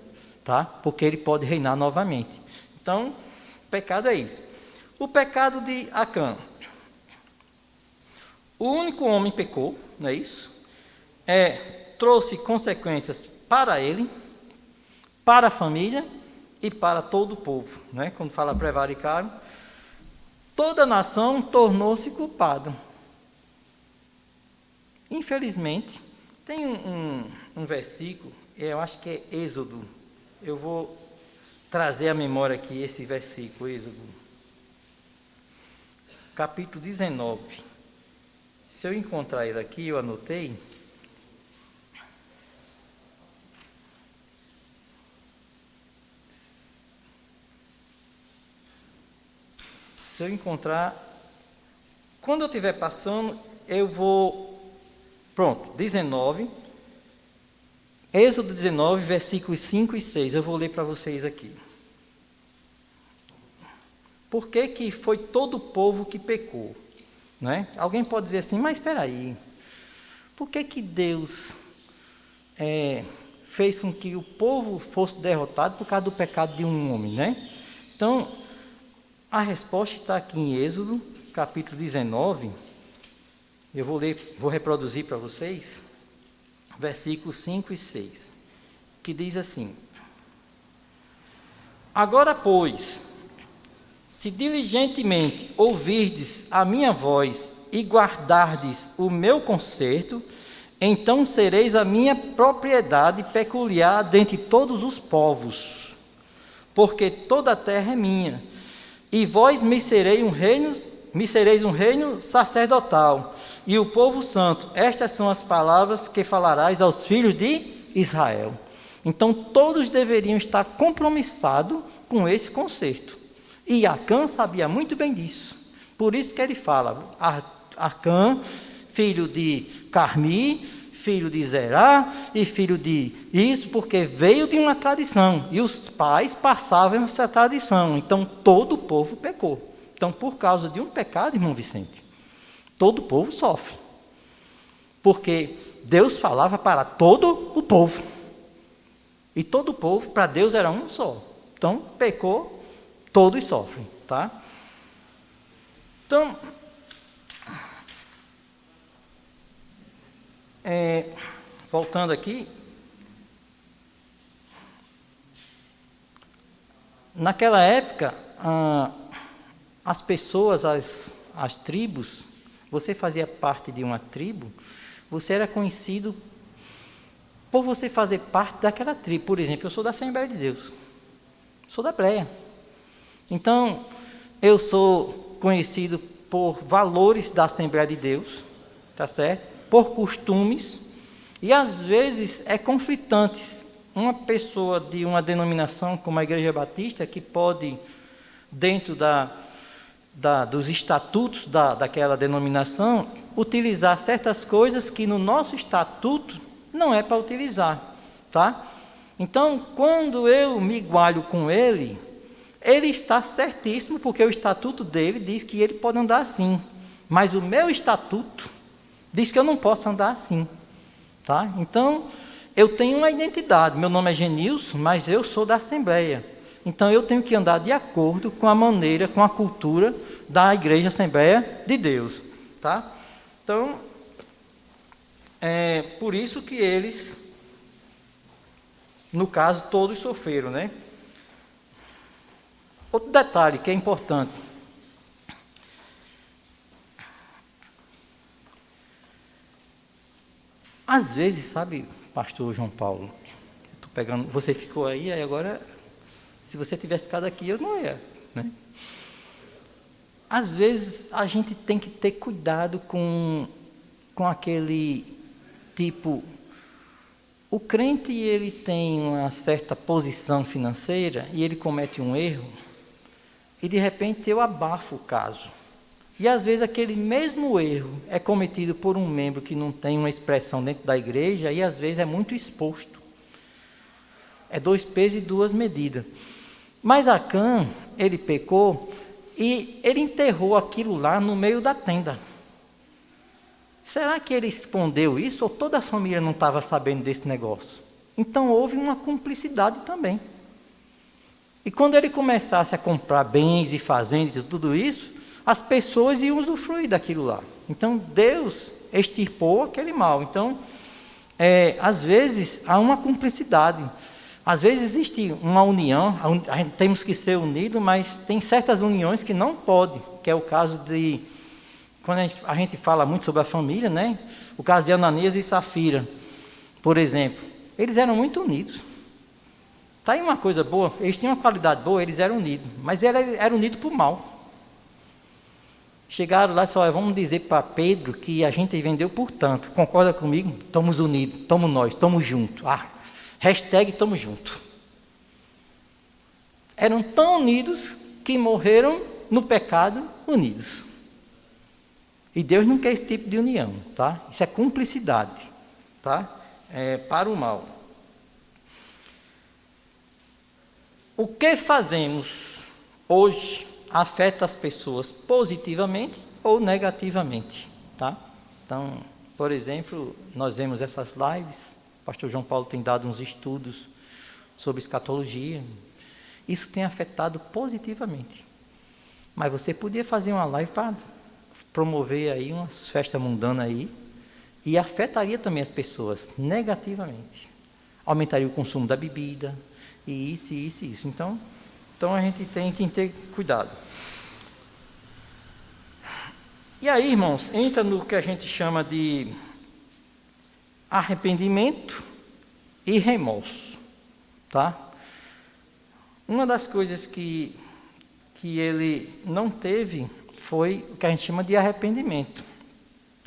S1: Tá? Porque ele pode reinar novamente. Então, o pecado é isso. O pecado de Acã. O único homem pecou, não é isso? Trouxe consequências para ele, para a família e para todo o povo, né? Quando fala prevaricaram, toda nação tornou-se culpada. Infelizmente, tem um versículo, eu acho que é Êxodo. Eu vou trazer à memória aqui esse versículo, Êxodo, capítulo 19. Se eu encontrar ele aqui, eu anotei. Se eu encontrar, quando eu estiver passando, eu vou... Pronto, 19. Êxodo 19, versículos 5 e 6. Eu vou ler para vocês aqui. Por que que foi todo o povo que pecou? Né? Alguém pode dizer assim, mas espera aí. Por que que Deus fez com que o povo fosse derrotado por causa do pecado de um homem, né? Então, a resposta está aqui em Êxodo, capítulo 19. Eu vou ler, vou reproduzir para vocês, versículos 5 e 6, que diz assim: Agora, pois, se diligentemente ouvirdes a minha voz e guardardes o meu conserto, então sereis a minha propriedade peculiar dentre todos os povos, porque toda a terra é minha, e vós me sereis um reino sacerdotal, e o povo santo. Estas são as palavras que falarás aos filhos de Israel. Então, todos deveriam estar compromissados com esse conserto. E Acã sabia muito bem disso. Por isso que ele fala, Acã, filho de Carmi, filho de Zerá e filho de isso, porque veio de uma tradição. E os pais passavam essa tradição. Então, todo o povo pecou. Então, por causa de um pecado, irmão Vicente, todo o povo sofre. Porque Deus falava para todo o povo. E todo o povo, para Deus, era um só. Então, pecou, todos sofrem, tá? Então, voltando aqui, naquela época, as pessoas, as tribos, você fazia parte de uma tribo, você era conhecido por você fazer parte daquela tribo. Por exemplo, eu sou da Assembleia de Deus, sou da Pleia. Então, eu sou conhecido por valores da Assembleia de Deus, tá certo? Por costumes, e às vezes é conflitante. Uma pessoa de uma denominação como a Igreja Batista, que pode, dentro dos estatutos daquela denominação, utilizar certas coisas que no nosso estatuto não é para utilizar, tá? Então, quando eu me igualo com ele, ele está certíssimo, porque o estatuto dele diz que ele pode andar assim, mas o meu estatuto diz que eu não posso andar assim, tá? Então, eu tenho uma identidade, meu nome é Genilson, mas eu sou da Assembleia. Então, eu tenho que andar de acordo com a maneira, com a cultura da Igreja Assembleia de Deus, tá? Então, é por isso que eles, no caso, todos sofreram, né? Outro detalhe que é importante. Às vezes, sabe, pastor João Paulo, eu tô pegando, você ficou aí agora... Se você tivesse ficado aqui, eu não ia, né? Às vezes, a gente tem que ter cuidado com aquele tipo... O crente, ele tem uma certa posição financeira e ele comete um erro e, de repente, eu abafo o caso. E, às vezes, aquele mesmo erro é cometido por um membro que não tem uma expressão dentro da igreja e, às vezes, é muito exposto. É 2 pesos e 2 medidas. Mas Acã, ele pecou e ele enterrou aquilo lá no meio da tenda. Será que ele escondeu isso ou toda a família não estava sabendo desse negócio? Então houve uma cumplicidade também. E quando ele começasse a comprar bens e fazendas e tudo isso, as pessoas iam usufruir daquilo lá. Então Deus extirpou aquele mal. Então, às vezes há uma cumplicidade. Às vezes existe uma união, temos que ser unidos, mas tem certas uniões que não pode, que é o caso de, quando a gente fala muito sobre a família, né? O caso de Ananias e Safira, por exemplo, eles eram muito unidos. Está aí uma coisa boa, eles tinham uma qualidade boa, eles eram unidos, mas eles eram unidos por mal. Chegaram lá e disseram, vamos dizer para Pedro que a gente vendeu por tanto, concorda comigo? Estamos unidos, estamos nós, estamos juntos. Hashtag estamos juntos. Eram tão unidos que morreram no pecado unidos. E Deus não quer esse tipo de união, tá? Isso é cumplicidade, tá? Para o mal. O que fazemos hoje afeta as pessoas positivamente ou negativamente, tá? Então, por exemplo, nós vemos essas lives, o pastor João Paulo tem dado uns estudos sobre escatologia, isso tem afetado positivamente. Mas você podia fazer uma live para promover aí umas festas mundanas aí, e afetaria também as pessoas negativamente. Aumentaria o consumo da bebida, e isso. Então a gente tem que ter cuidado. E aí, irmãos, entra no que a gente chama de arrependimento e remorso, tá? Uma das coisas que ele não teve foi o que a gente chama de arrependimento.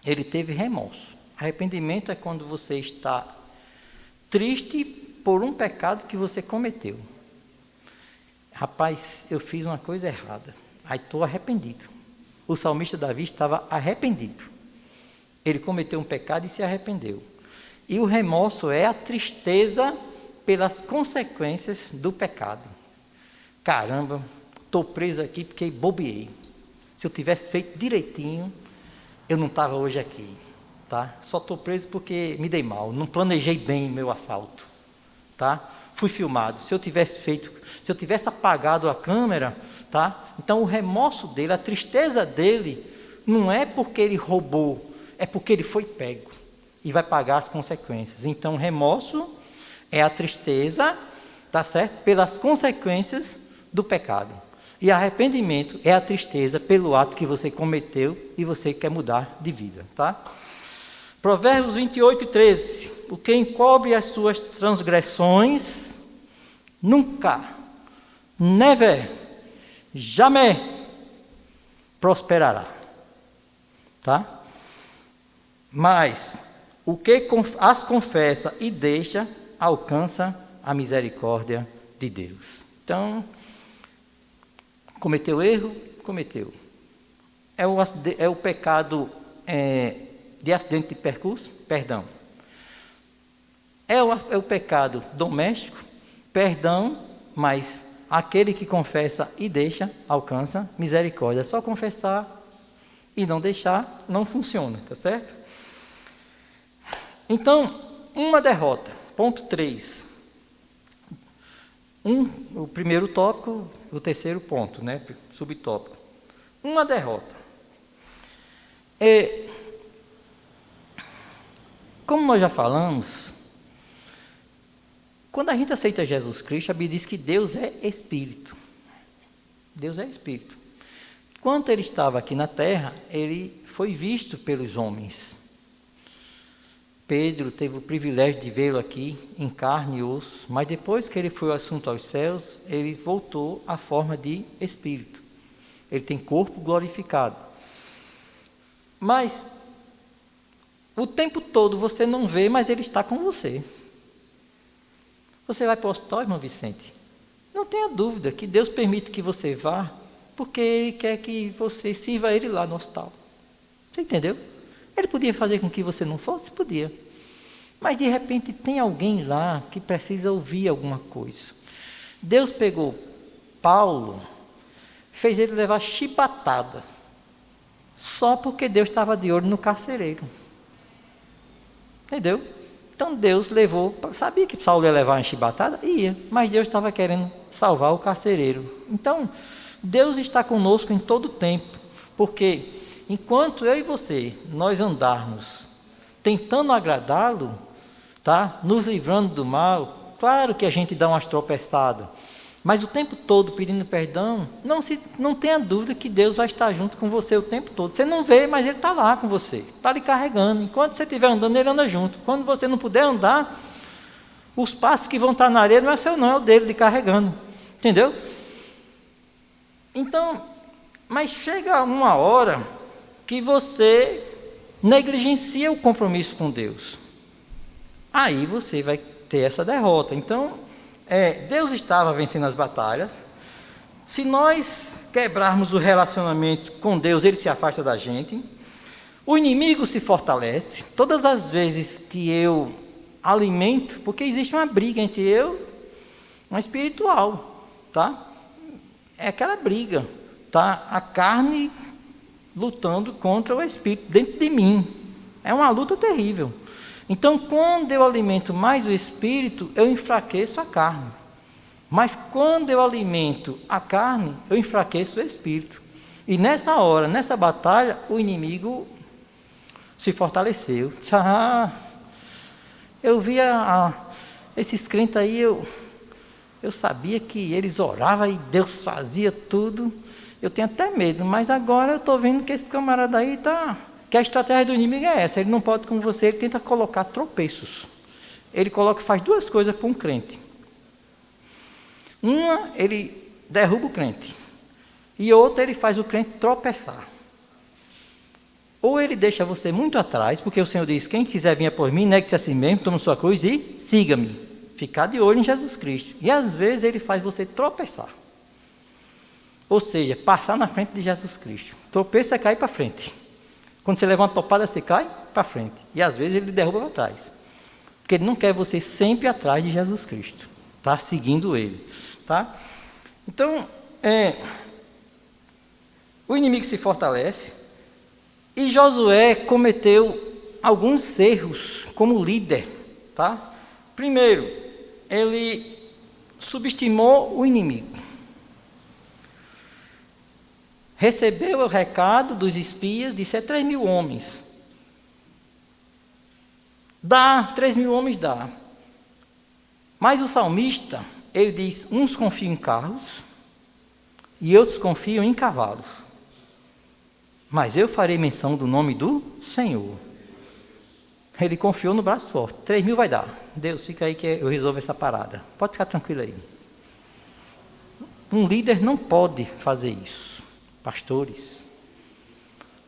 S1: Ele teve remorso. Arrependimento é quando você está triste por um pecado que você cometeu. Rapaz, eu fiz uma coisa errada, aí estou arrependido. O salmista Davi estava arrependido. Ele cometeu um pecado e se arrependeu. E o remorso é a tristeza pelas consequências do pecado. Caramba, estou preso aqui porque bobeei. Se eu tivesse feito direitinho, eu não estava hoje aqui, tá? Só estou preso porque me dei mal, não planejei bem meu assalto, tá? Fui filmado. Se eu tivesse apagado a câmera, tá? Então o remorso dele, a tristeza dele, não é porque ele roubou, é porque ele foi pego e vai pagar as consequências. Então remorso é a tristeza, tá certo? Pelas consequências do pecado. E arrependimento é a tristeza pelo ato que você cometeu e você quer mudar de vida, tá? Provérbios 28:13. O que encobre as suas transgressões nunca, never, jamais prosperará, tá? Mas o que as confessa e deixa alcança a misericórdia de Deus. Então, cometeu erro? Cometeu. É o pecado de acidente de percurso? Perdão. É o pecado doméstico? Perdão, mas aquele que confessa e deixa, alcança misericórdia. É só confessar e não deixar, não funciona, tá certo? Então, uma derrota. Ponto 3. O primeiro tópico, o terceiro ponto, né? Subtópico. Uma derrota. Como nós já falamos, quando a gente aceita Jesus Cristo, a Bíblia diz que Deus é Espírito. Deus é Espírito. Quando ele estava aqui na terra, ele foi visto pelos homens. Pedro teve o privilégio de vê-lo aqui em carne e osso, mas depois que ele foi assunto aos céus, ele voltou à forma de Espírito. Ele tem corpo glorificado. Mas o tempo todo você não vê, mas ele está com você. Você vai para o hospital, irmão Vicente? Não tenha dúvida que Deus permite que você vá, porque Ele quer que você sirva a Ele lá no hospital. Você entendeu? Ele podia fazer com que você não fosse? Podia. Mas de repente tem alguém lá que precisa ouvir alguma coisa. Deus pegou Paulo, fez ele levar chibatada, só porque Deus estava de olho no carcereiro. Entendeu? Então Deus levou, sabia que Saulo ia levar uma chibatada? Ia, mas Deus estava querendo salvar o carcereiro. Então, Deus está conosco em todo o tempo, porque enquanto eu e você, nós andarmos tentando agradá-lo, tá? Nos livrando do mal, claro que a gente dá umas tropeçadas, mas o tempo todo pedindo perdão, não tenha dúvida que Deus vai estar junto com você o tempo todo. Você não vê, mas Ele está lá com você, está lhe carregando. Enquanto você estiver andando, Ele anda junto. Quando você não puder andar, os passos que vão estar na areia não é seu não, é o dele lhe carregando. Entendeu? Então, mas chega uma hora que você negligencia o compromisso com Deus. Aí você vai ter essa derrota. Então, Deus estava vencendo as batalhas. Se nós quebrarmos o relacionamento com Deus, Ele se afasta da gente. O inimigo se fortalece. Todas as vezes que eu alimento, porque existe uma briga entre eu e uma espiritual, tá? É aquela briga, tá? A carne lutando contra o espírito dentro de mim. É uma luta terrível. Então, quando eu alimento mais o espírito, eu enfraqueço a carne. Mas quando eu alimento a carne, eu enfraqueço o espírito. E nessa hora, nessa batalha, o inimigo se fortaleceu. Disse, eu via esses crentes aí, eu sabia que eles oravam e Deus fazia tudo. Eu tenho até medo, mas agora eu estou vendo que esse camarada aí está... Que a estratégia do inimigo é essa, ele não pode com você, ele tenta colocar tropeços. Ele faz duas coisas para um crente. Uma, ele derruba o crente. E outra, ele faz o crente tropeçar. Ou ele deixa você muito atrás, porque o Senhor diz, quem quiser vir por mim, negue-se a si mesmo, tome sua cruz e siga-me. Ficar de olho em Jesus Cristo. E às vezes ele faz você tropeçar. Ou seja, passar na frente de Jesus Cristo. Tropeço é cair para frente. Quando você levanta uma topada, você cai para frente. E às vezes ele derruba para trás. Porque ele não quer você sempre atrás de Jesus Cristo. Tá? Seguindo ele. Tá? Então, o inimigo se fortalece. E Josué cometeu alguns erros como líder. Tá? Primeiro, ele subestimou o inimigo. Recebeu o recado dos espias, disse, 3.000 homens. Dá, 3.000 homens dá. Mas o salmista, ele diz, uns confiam em carros e outros confiam em cavalos. Mas eu farei menção do nome do Senhor. Ele confiou no braço forte. 3.000 vai dar. Deus, fica aí que eu resolvo essa parada. Pode ficar tranquilo aí. Um líder não pode fazer isso. Pastores,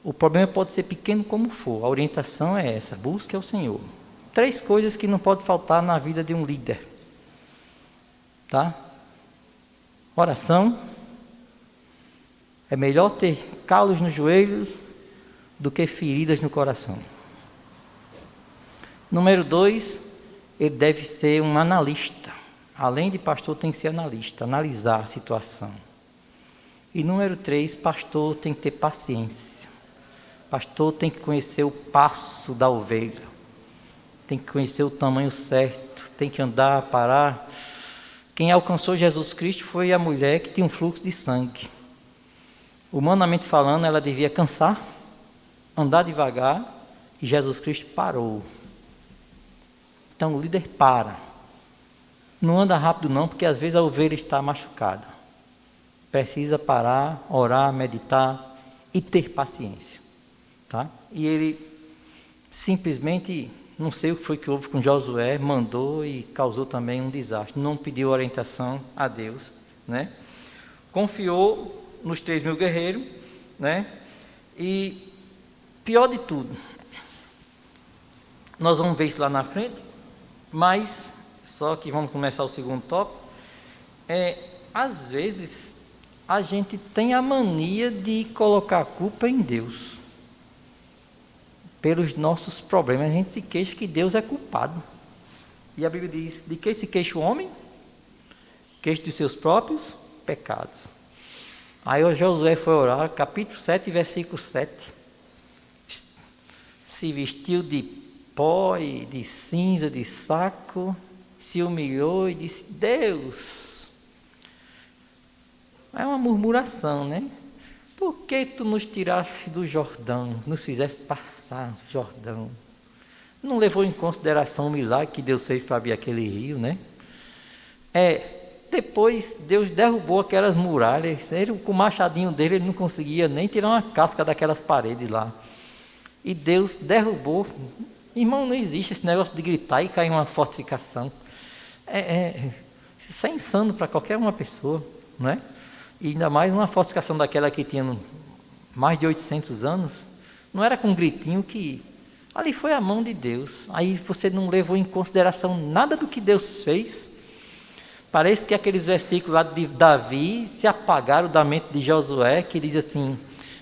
S1: o problema pode ser pequeno como for, a orientação é essa, busque ao Senhor. 3 coisas que não pode faltar na vida de um líder, tá? Oração, é melhor ter calos nos joelhos do que feridas no coração. Número 2, ele deve ser um analista, além de pastor tem que ser analista, analisar a situação. E número 3, pastor tem que ter paciência. Pastor tem que conhecer o passo da ovelha. Tem que conhecer o tamanho certo. Tem que andar, parar. Quem alcançou Jesus Cristo foi a mulher que tinha um fluxo de sangue. Humanamente falando, ela devia cansar, andar devagar, e Jesus Cristo parou. Então o líder para. Não anda rápido não, porque às vezes a ovelha está machucada. Precisa parar, orar, meditar e ter paciência. Tá? E ele simplesmente, não sei o que foi que houve com Josué, mandou e causou também um desastre. Não pediu orientação a Deus. Né? Confiou nos 3.000 guerreiros. Né? E pior de tudo, nós vamos ver isso lá na frente, mas só que vamos começar o segundo tópico. Às vezes a gente tem a mania de colocar a culpa em Deus. Pelos nossos problemas, a gente se queixa que Deus é culpado. E a Bíblia diz, de que se queixa o homem? Queixa dos seus próprios pecados. Aí o Josué foi orar, capítulo 7, versículo 7. Se vestiu de pó e de cinza, de saco, se humilhou e disse, Deus... É uma murmuração, né? Por que tu nos tiraste do Jordão, nos fizeste passar do Jordão? Não levou em consideração o milagre que Deus fez para abrir aquele rio, né? depois Deus derrubou aquelas muralhas. Ele, com o machadinho dele, ele não conseguia nem tirar uma casca daquelas paredes lá. E Deus derrubou. Irmão, não existe esse negócio de gritar e cair uma fortificação. Isso é insano para qualquer uma pessoa, não é? E ainda mais uma fortificação daquela que tinha mais de 800 anos. Não era com um gritinho que... Ali foi a mão de Deus. Aí você não levou em consideração nada do que Deus fez. Parece que aqueles versículos lá de Davi se apagaram da mente de Josué, que diz assim: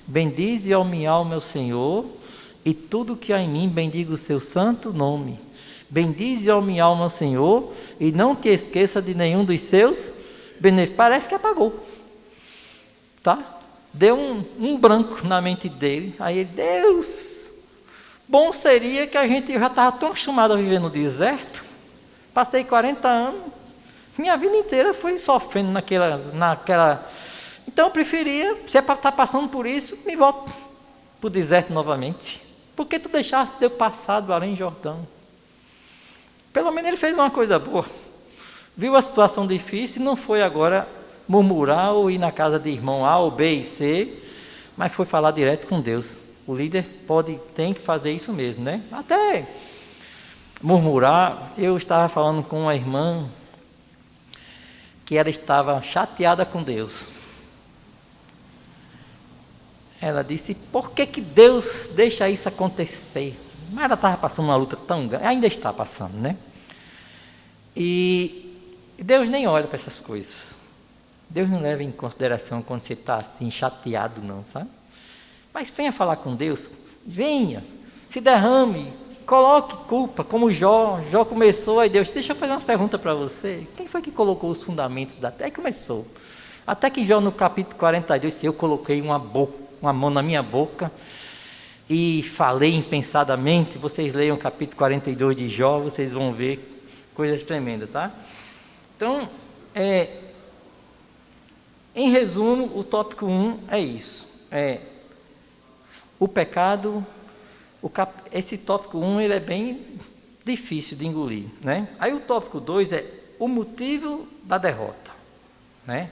S1: bendize, ó minha alma, meu Senhor, e tudo que há em mim bendiga o seu santo nome. Bendize, ó minha alma, meu Senhor, e não te esqueça de nenhum dos seus benefícios. Parece que apagou. Tá? Deu um branco na mente dele. Aí ele, Deus, bom seria que a gente já estava tão acostumado a viver no deserto. Passei 40 anos, minha vida inteira foi sofrendo naquela... Então eu preferia, se é para estar passando por isso, me volto para o deserto novamente. Por que tu deixaste de eu passar do Além Jordão? Pelo menos ele fez uma coisa boa. Viu a situação difícil, não foi agora murmurar ou ir na casa de irmão A ou B e C, mas foi falar direto com Deus. O líder tem que fazer isso mesmo, né? Até murmurar, eu estava falando com uma irmã que ela estava chateada com Deus. Ela disse, por que Deus deixa isso acontecer? Mas ela estava passando uma luta tão grande, ainda está passando, né? E Deus nem olha para essas coisas. Deus não leva em consideração quando você está assim, chateado não, sabe? Mas venha falar com Deus, venha, se derrame, coloque culpa, como Jó começou, aí Deus, deixa eu fazer umas perguntas para você. Quem foi que colocou os fundamentos da terra? Aí começou. Até que Jó no capítulo 42, se eu coloquei uma mão na minha boca e falei impensadamente, vocês leiam o capítulo 42 de Jó, vocês vão ver coisas tremendas, tá? Então, em resumo, o tópico 1 é isso. O pecado, esse tópico 1 ele é bem difícil de engolir, né? Aí o tópico 2 é o motivo da derrota, né?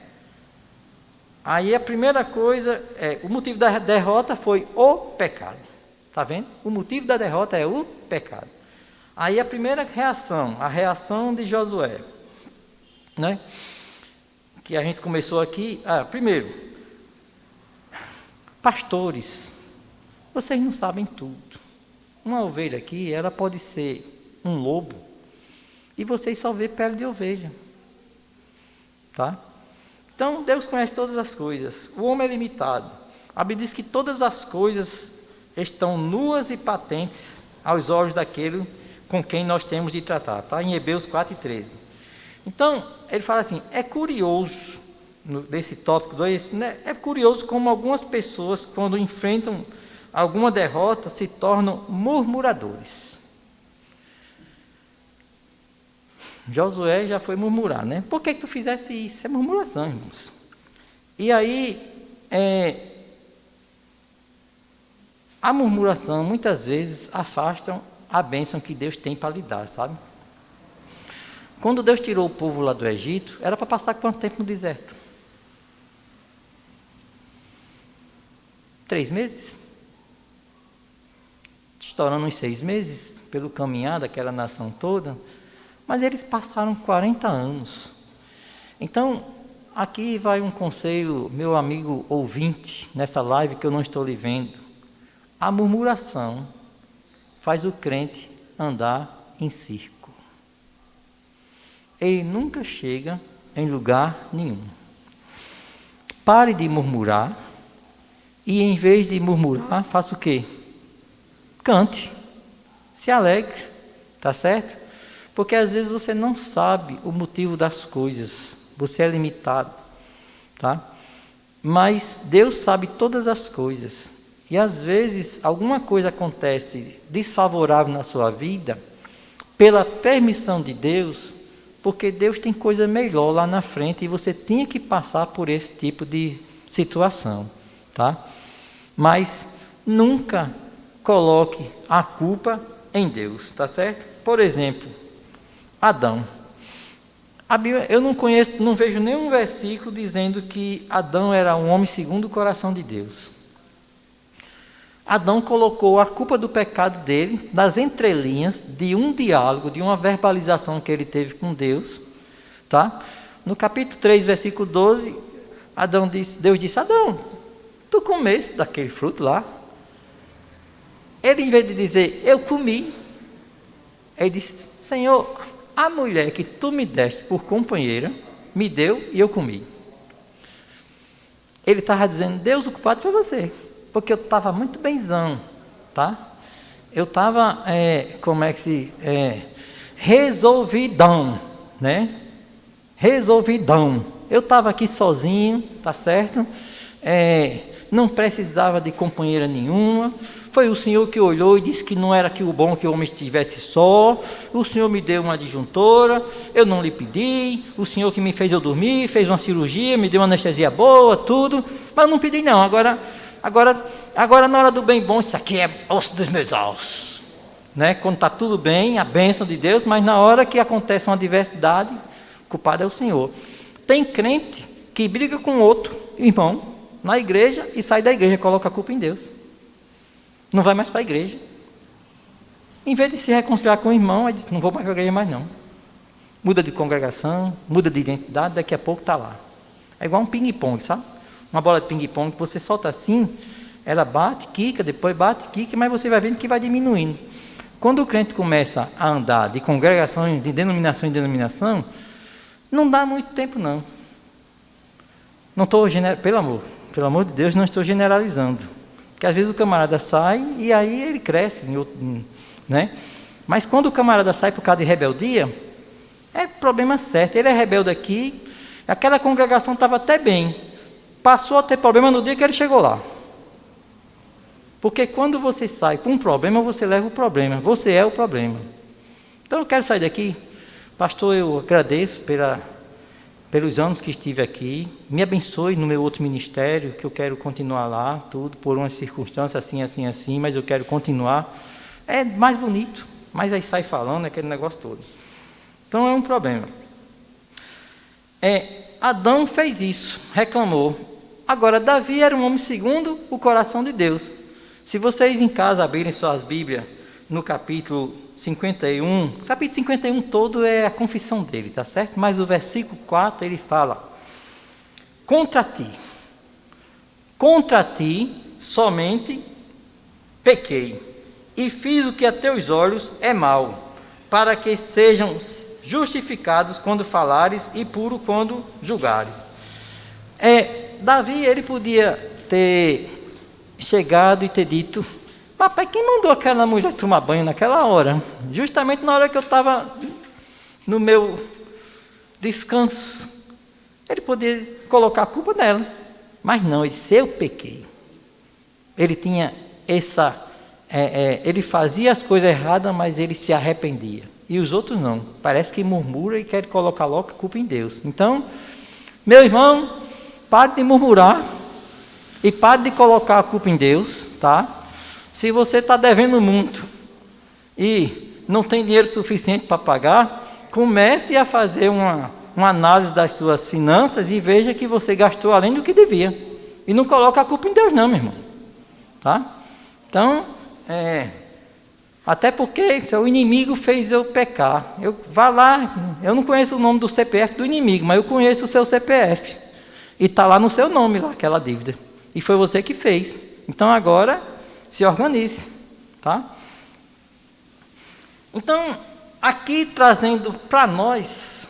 S1: Aí a primeira coisa o motivo da derrota foi o pecado. Tá vendo? O motivo da derrota é o pecado. Aí a primeira reação, a reação de Josué, né? Que a gente começou aqui. Primeiro, pastores, vocês não sabem tudo. Uma ovelha aqui, ela pode ser um lobo e vocês só vê pele de ovelha, tá? Então Deus conhece todas as coisas. O homem é limitado. A Bíblia diz que todas as coisas estão nuas e patentes aos olhos daquele com quem nós temos de tratar, tá? Em Hebreus 4:13. Então ele fala assim, é curioso desse tópico 2, né? É curioso como algumas pessoas, quando enfrentam alguma derrota, se tornam murmuradores. Josué já foi murmurar, né? Por que tu fizesse isso? É murmuração, irmãos. E aí, a murmuração, muitas vezes, afastam a bênção que Deus tem para lhe dar, sabe? Quando Deus tirou o povo lá do Egito, era para passar quanto tempo no deserto? 3 meses? Estourando uns 6 meses, pelo caminhar daquela nação toda. Mas eles passaram 40 anos. Então, aqui vai um conselho, meu amigo ouvinte, nessa live que eu não estou lhe vendo. A murmuração faz o crente andar em círculo. Ele nunca chega em lugar nenhum. Pare de murmurar e, em vez de murmurar, faça o quê? Cante, se alegre, tá certo? Porque às vezes você não sabe o motivo das coisas, você é limitado, tá? Mas Deus sabe todas as coisas. E às vezes alguma coisa acontece desfavorável na sua vida, pela permissão de Deus, porque Deus tem coisa melhor lá na frente e você tinha que passar por esse tipo de situação, tá? Mas nunca coloque a culpa em Deus, tá certo? Por exemplo, Adão. A Bíblia, eu não conheço, não vejo nenhum versículo dizendo que Adão era um homem segundo o coração de Deus. Adão colocou a culpa do pecado dele nas entrelinhas de um diálogo, de uma verbalização que ele teve com Deus, tá? No capítulo 3, versículo 12, Deus disse: Adão, tu comeste daquele fruto lá? Ele, em vez de dizer, eu comi, ele disse: Senhor, a mulher que tu me deste por companheira, me deu e eu comi. Ele estava dizendo: Deus, o culpado foi você, porque eu estava muito benzão, tá? Eu estava, resolvidão, né? Resolvidão. Eu estava aqui sozinho, tá certo? Não precisava de companheira nenhuma. Foi o Senhor que olhou e disse que não era que o bom que o homem estivesse só. O Senhor me deu uma adjuntora, eu não lhe pedi. O Senhor que me fez eu dormir, fez uma cirurgia, me deu uma anestesia boa, tudo. Mas eu não pedi não. Agora na hora do bem bom, isso aqui é osso dos meus ossos, né? Quando está tudo bem, a bênção de Deus, mas na hora que acontece uma adversidade, o culpado é o Senhor. Tem crente que briga com outro irmão na igreja e sai da igreja e coloca a culpa em Deus. Não vai mais para a igreja. Em vez de se reconciliar com o irmão, ele diz: não vou mais para a igreja mais não. Muda de congregação, muda de identidade, daqui a pouco está lá. É igual um ping-pong, sabe? Uma bola de ping-pong que você solta assim, ela bate, quica, depois bate, quica, mas você vai vendo que vai diminuindo. Quando o crente começa a andar de congregação, de denominação em denominação, não dá muito tempo não. Não estou pelo amor de Deus, não estou generalizando. Porque às vezes o camarada sai e aí ele cresce, né? Mas quando o camarada sai por causa de rebeldia, é problema certo. Ele é rebelde aqui, aquela congregação estava até bem, passou a ter problema no dia que ele chegou lá. Porque quando você sai com um problema, você leva o problema, você é o problema. Então eu quero sair daqui, pastor, eu agradeço pelos anos que estive aqui, me abençoe no meu outro ministério, que eu quero continuar lá, tudo, por uma circunstância assim, mas eu quero continuar. É mais bonito, mas aí sai falando aquele negócio todo. Então é um problema. Adão fez isso, reclamou. Agora, Davi era um homem segundo o coração de Deus. Se vocês em casa abrirem suas Bíblias no capítulo 51, o capítulo 51 todo é a confissão dele, tá certo? Mas o versículo 4 ele fala: contra ti somente pequei, e fiz o que a teus olhos é mal, para que sejam justificados quando falares e puro quando julgares. Davi, ele podia ter chegado e ter dito: papai, quem mandou aquela mulher tomar banho naquela hora? Justamente na hora que eu estava no meu descanso. Ele poderia colocar a culpa nela. Mas não, ele disse: eu pequei. Ele tinha ele fazia as coisas erradas, mas ele se arrependia. E os outros não. Parece que murmura e quer colocar logo a culpa em Deus. Então, meu irmão, pare de murmurar e pare de colocar a culpa em Deus, tá? Se você está devendo muito e não tem dinheiro suficiente para pagar, comece a fazer uma análise das suas finanças e veja que você gastou além do que devia. E não coloque a culpa em Deus não, meu irmão. Tá? Então, até porque se o inimigo fez eu pecar. Vá lá, eu não conheço o nome do CPF do inimigo, mas eu conheço o seu CPF. E está lá no seu nome, lá, aquela dívida. E foi você que fez. Então agora, se organize, tá? Então, aqui trazendo para nós,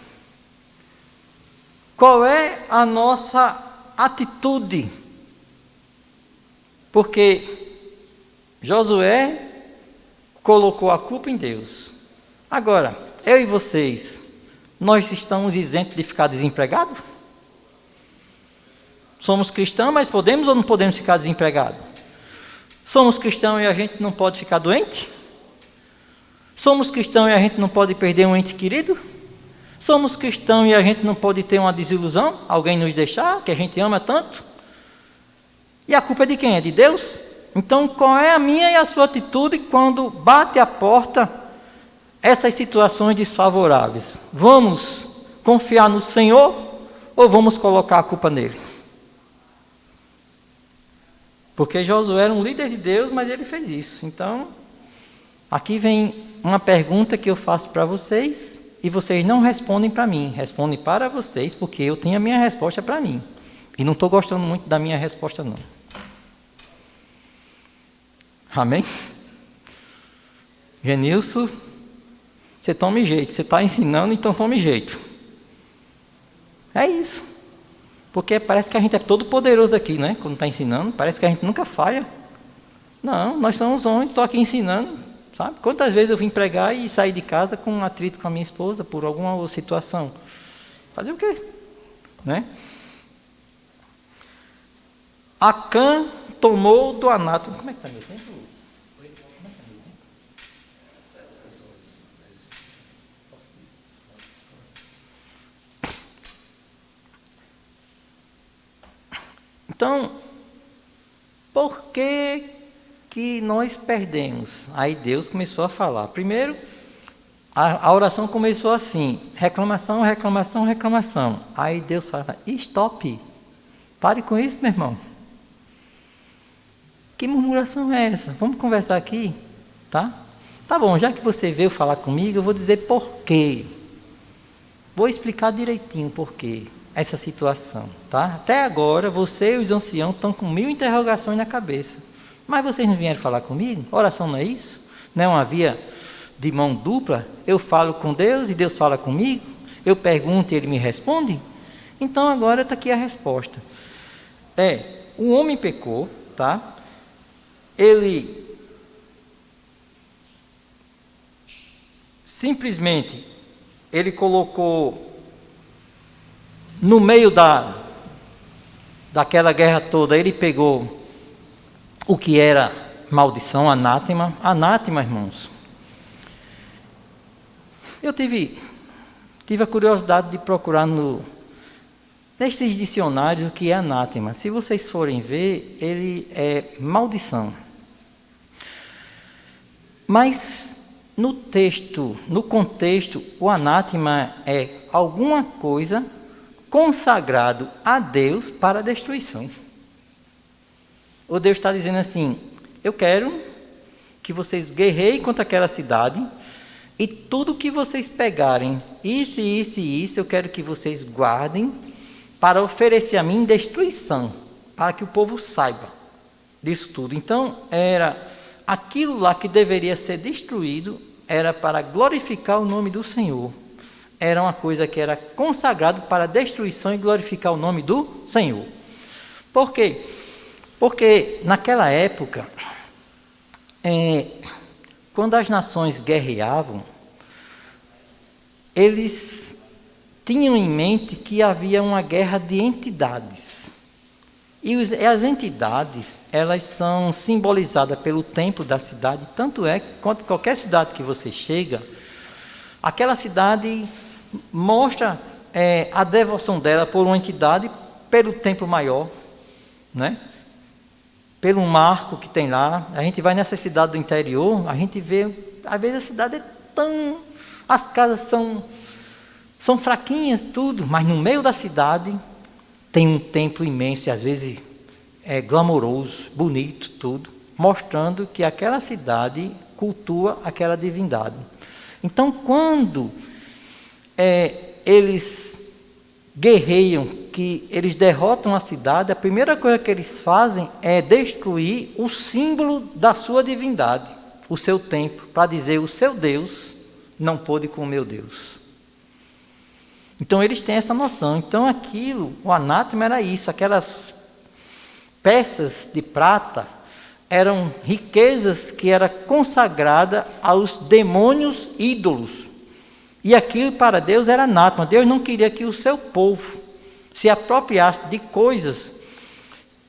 S1: qual é a nossa atitude? Porque Josué colocou a culpa em Deus. Agora, eu e vocês, nós estamos isentos de ficar desempregados? Somos cristãos, mas podemos ou não podemos ficar desempregados? Somos cristãos e a gente não pode ficar doente? Somos cristãos e a gente não pode perder um ente querido? Somos cristãos e a gente não pode ter uma desilusão? Alguém nos deixar, que a gente ama tanto? E a culpa é de quem? É de Deus? Então, qual é a minha e a sua atitude quando bate a porta essas situações desfavoráveis? Vamos confiar no Senhor ou vamos colocar a culpa nele? Porque Josué era um líder de Deus, mas ele fez isso. Então, aqui vem uma pergunta que eu faço para vocês e vocês não respondem para mim, respondem para vocês, porque eu tenho a minha resposta para mim. E não estou gostando muito da minha resposta, não. Amém? Genilson, você tome jeito. Você está ensinando, então tome jeito. É isso. Porque parece que a gente é todo poderoso aqui, né? Quando está ensinando, parece que a gente nunca falha. Não, nós somos homens, estou aqui ensinando. Sabe? Quantas vezes eu vim pregar e saí de casa com um atrito com a minha esposa por alguma situação? Fazer o quê? Né? Acã tomou do anátema. Como é que está meu tempo? Então, por que nós perdemos? Aí Deus começou a falar. Primeiro, a oração começou assim: reclamação, reclamação, reclamação. Aí Deus fala: stop, pare com isso, meu irmão. Que murmuração é essa? Vamos conversar aqui, tá? Tá bom, já que você veio falar comigo, eu vou dizer por quê. Vou explicar direitinho por quê essa situação, tá? Até agora, você e os anciãos estão com 1000 interrogações na cabeça. Mas vocês não vieram falar comigo? Oração não é isso? Não é uma via de mão dupla? Eu falo com Deus e Deus fala comigo? Eu pergunto e Ele me responde? Então agora está aqui a resposta. O homem pecou, tá? Ele simplesmente, ele colocou no meio daquela guerra toda, ele pegou o que era maldição, anátema. Anátema, irmãos. Eu tive a curiosidade de procurar nesses dicionários o que é anátema. Se vocês forem ver, ele é maldição. Mas no contexto, o anátema é alguma coisa consagrado a Deus para a destruição. O Deus está dizendo assim: eu quero que vocês guerreiem contra aquela cidade e tudo que vocês pegarem, isso, isso e isso, eu quero que vocês guardem para oferecer a mim destruição, para que o povo saiba disso tudo. Então, era aquilo lá que deveria ser destruído, era para glorificar o nome do Senhor. Era uma coisa que era consagrado para destruição e glorificar o nome do Senhor. Por quê? Porque naquela época, quando as nações guerreavam, eles tinham em mente que havia uma guerra de entidades. E as entidades, elas são simbolizadas pelo templo da cidade. Tanto é que qualquer cidade que você chega, aquela cidade mostra a devoção dela por uma entidade, pelo templo maior, né? Pelo marco que tem lá. A gente vai nessa cidade do interior, a gente vê, às vezes a cidade é tão... As casas são fraquinhas, tudo, mas no meio da cidade tem um templo imenso, e às vezes é glamouroso, bonito, tudo, mostrando que aquela cidade cultua aquela divindade. Então, quando eles guerreiam, que eles derrotam a cidade, a primeira coisa que eles fazem é destruir o símbolo da sua divindade, o seu templo, para dizer: o seu Deus não pôde com o meu Deus. Então eles têm essa noção. Então aquilo, o anátema era isso, aquelas peças de prata eram riquezas que era consagrada aos demônios ídolos. E aquilo para Deus era anátema. Deus não queria que o seu povo se apropriasse de coisas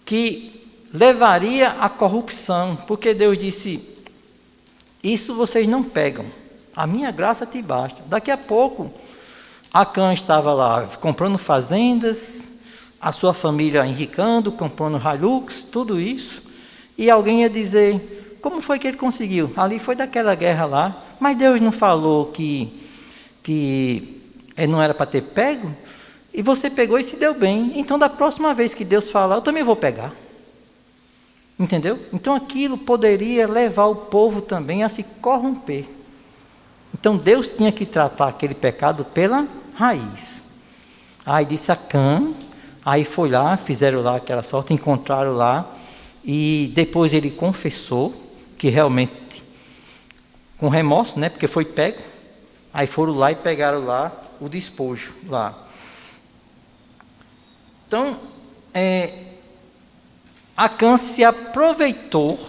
S1: que levaria à corrupção, porque Deus disse: isso vocês não pegam, a minha graça te basta. Daqui a pouco Acã estava lá comprando fazendas, a sua família enricando, comprando Hilux, tudo isso, e alguém ia dizer: como foi que ele conseguiu? Ali foi daquela guerra lá, mas Deus não falou que não era para ter pego, e você pegou e se deu bem. Então, da próxima vez que Deus falar, eu também vou pegar. Entendeu? Então, aquilo poderia levar o povo também a se corromper. Então, Deus tinha que tratar aquele pecado pela raiz. Aí disse a Cã, aí foi lá, fizeram lá aquela sorte, encontraram lá, e depois ele confessou que realmente, com remorso, né, porque foi pego, aí foram lá e pegaram lá o despojo lá. Então, Acã se aproveitou,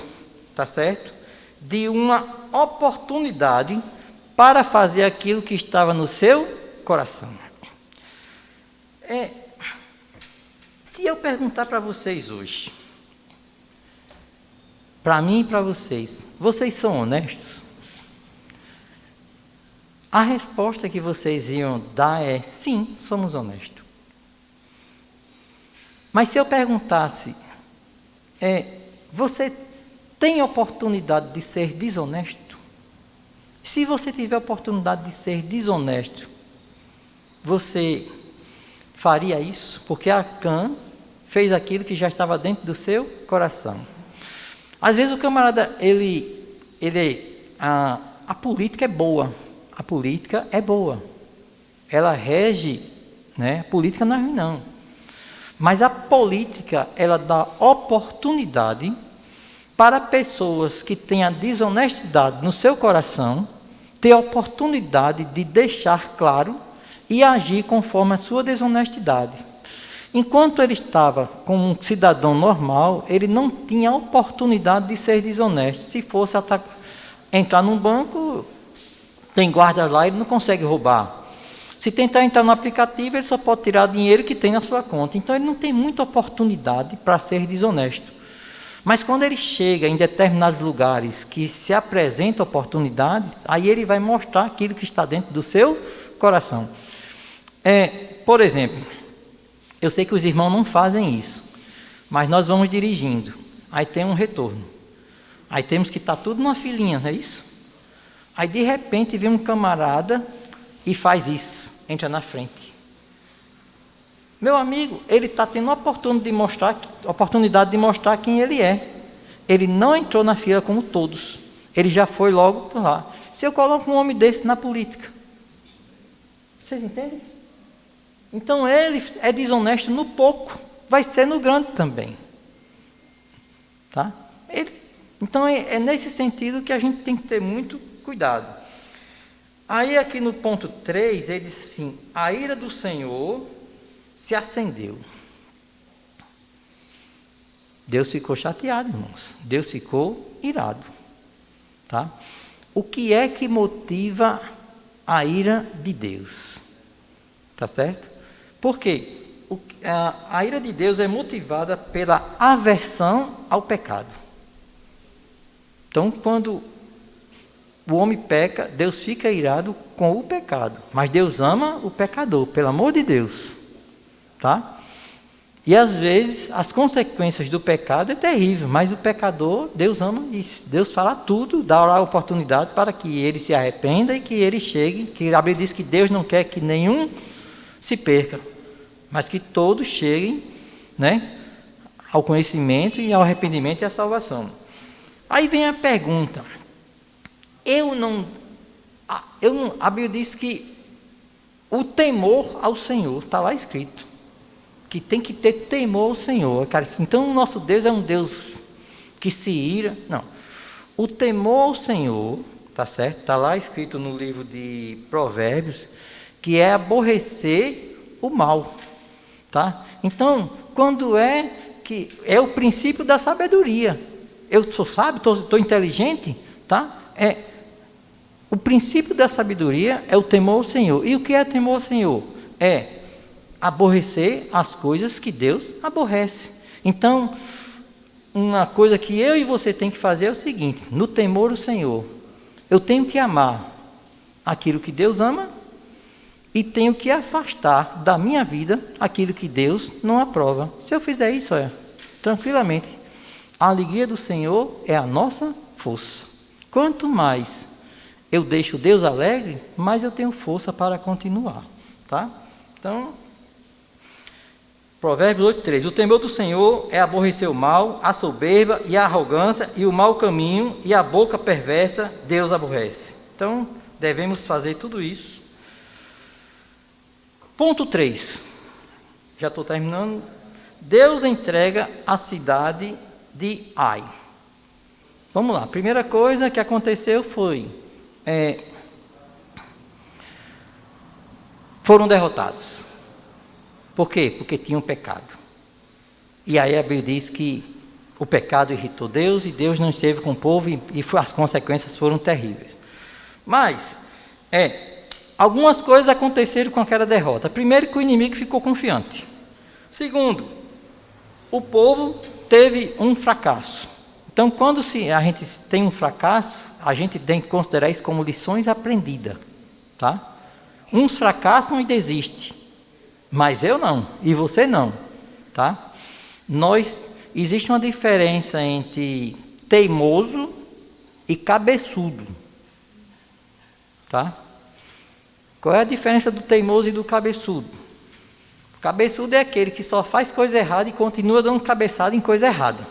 S1: tá certo, de uma oportunidade para fazer aquilo que estava no seu coração. Se eu perguntar para vocês hoje, para mim e para vocês, vocês são honestos? A resposta que vocês iam dar é sim, somos honestos. Mas se eu perguntasse, você tem oportunidade de ser desonesto? Se você tiver oportunidade de ser desonesto, você faria isso? Porque Acã fez aquilo que já estava dentro do seu coração. Às vezes o camarada, a política é boa. A política é boa. Ela rege, né? A política não é ruim, não. Mas a política, ela dá oportunidade para pessoas que têm a desonestidade no seu coração, ter a oportunidade de deixar claro e agir conforme a sua desonestidade. Enquanto ele estava como um cidadão normal, ele não tinha a oportunidade de ser desonesto. Se fosse entrar num banco, tem guarda lá, ele não consegue roubar. Se tentar entrar no aplicativo, ele só pode tirar dinheiro que tem na sua conta. Então, ele não tem muita oportunidade para ser desonesto. Mas quando ele chega em determinados lugares que se apresentam oportunidades, aí ele vai mostrar aquilo que está dentro do seu coração. Por exemplo, eu sei que os irmãos não fazem isso, mas nós vamos dirigindo, aí tem um retorno. Aí temos que estar tudo numa filinha, não é isso? Aí de repente vem um camarada e faz isso, entra na frente. Meu amigo, ele está tendo a oportunidade de mostrar quem ele é. Ele não entrou na fila como todos. Ele já foi logo por lá. Se eu coloco um homem desse na política, vocês entendem? Então ele é desonesto no pouco, vai ser no grande também. Tá? Então é nesse sentido que a gente tem que ter muito cuidado. Aí aqui no ponto 3, ele diz assim, a ira do Senhor se acendeu. Deus ficou chateado, irmãos. Deus ficou irado. Tá? O que é que motiva a ira de Deus? Tá certo? Por quê? A ira de Deus é motivada pela aversão ao pecado. Então, quando o homem peca, Deus fica irado com o pecado. Mas Deus ama o pecador, pelo amor de Deus. Tá? E às vezes as consequências do pecado é terrível, mas o pecador, Deus ama isso. Deus fala tudo, dá a oportunidade para que ele se arrependa e que ele chegue, que a Bíblia diz que Deus não quer que nenhum se perca, mas que todos cheguem, né, ao conhecimento e ao arrependimento e à salvação. Aí vem a pergunta, a Bíblia diz que o temor ao Senhor, está lá escrito, que tem que ter temor ao Senhor. Cara, então o nosso Deus é um Deus que se ira. Não. O temor ao Senhor, tá certo? Está lá escrito no livro de Provérbios, que é aborrecer o mal. Tá? Então, quando que é o princípio da sabedoria. Eu sou sábio, estou inteligente, tá? O princípio da sabedoria é o temor ao Senhor. E o que é temor ao Senhor? É aborrecer as coisas que Deus aborrece. Então, uma coisa que eu e você tem que fazer é o seguinte, no temor ao Senhor, eu tenho que amar aquilo que Deus ama e tenho que afastar da minha vida aquilo que Deus não aprova. Se eu fizer isso, tranquilamente, a alegria do Senhor é a nossa força. Quanto mais eu deixo Deus alegre, mais eu tenho força para continuar. tá? Então, Provérbios 8:3. O temor do Senhor é aborrecer o mal, a soberba e a arrogância e o mau caminho e a boca perversa Deus aborrece. Então, devemos fazer tudo isso. Ponto 3. Já estou terminando. Deus entrega a cidade de Ai. Vamos lá. A primeira coisa que aconteceu foi... foram derrotados. Por quê? Porque tinham pecado. E aí a Bíblia diz que o pecado irritou Deus e Deus não esteve com o povo e as consequências foram terríveis. Mas, algumas coisas aconteceram com aquela derrota. Primeiro, que o inimigo ficou confiante. Segundo, o povo teve um fracasso. Então, quando a gente tem um fracasso, a gente tem que considerar isso como lições aprendidas. Tá? Uns fracassam e desistem. Mas eu não, e você não, tá? Existe uma diferença entre teimoso e cabeçudo, tá? Qual é a diferença do teimoso e do cabeçudo? O cabeçudo é aquele que só faz coisa errada e continua dando cabeçada em coisa errada.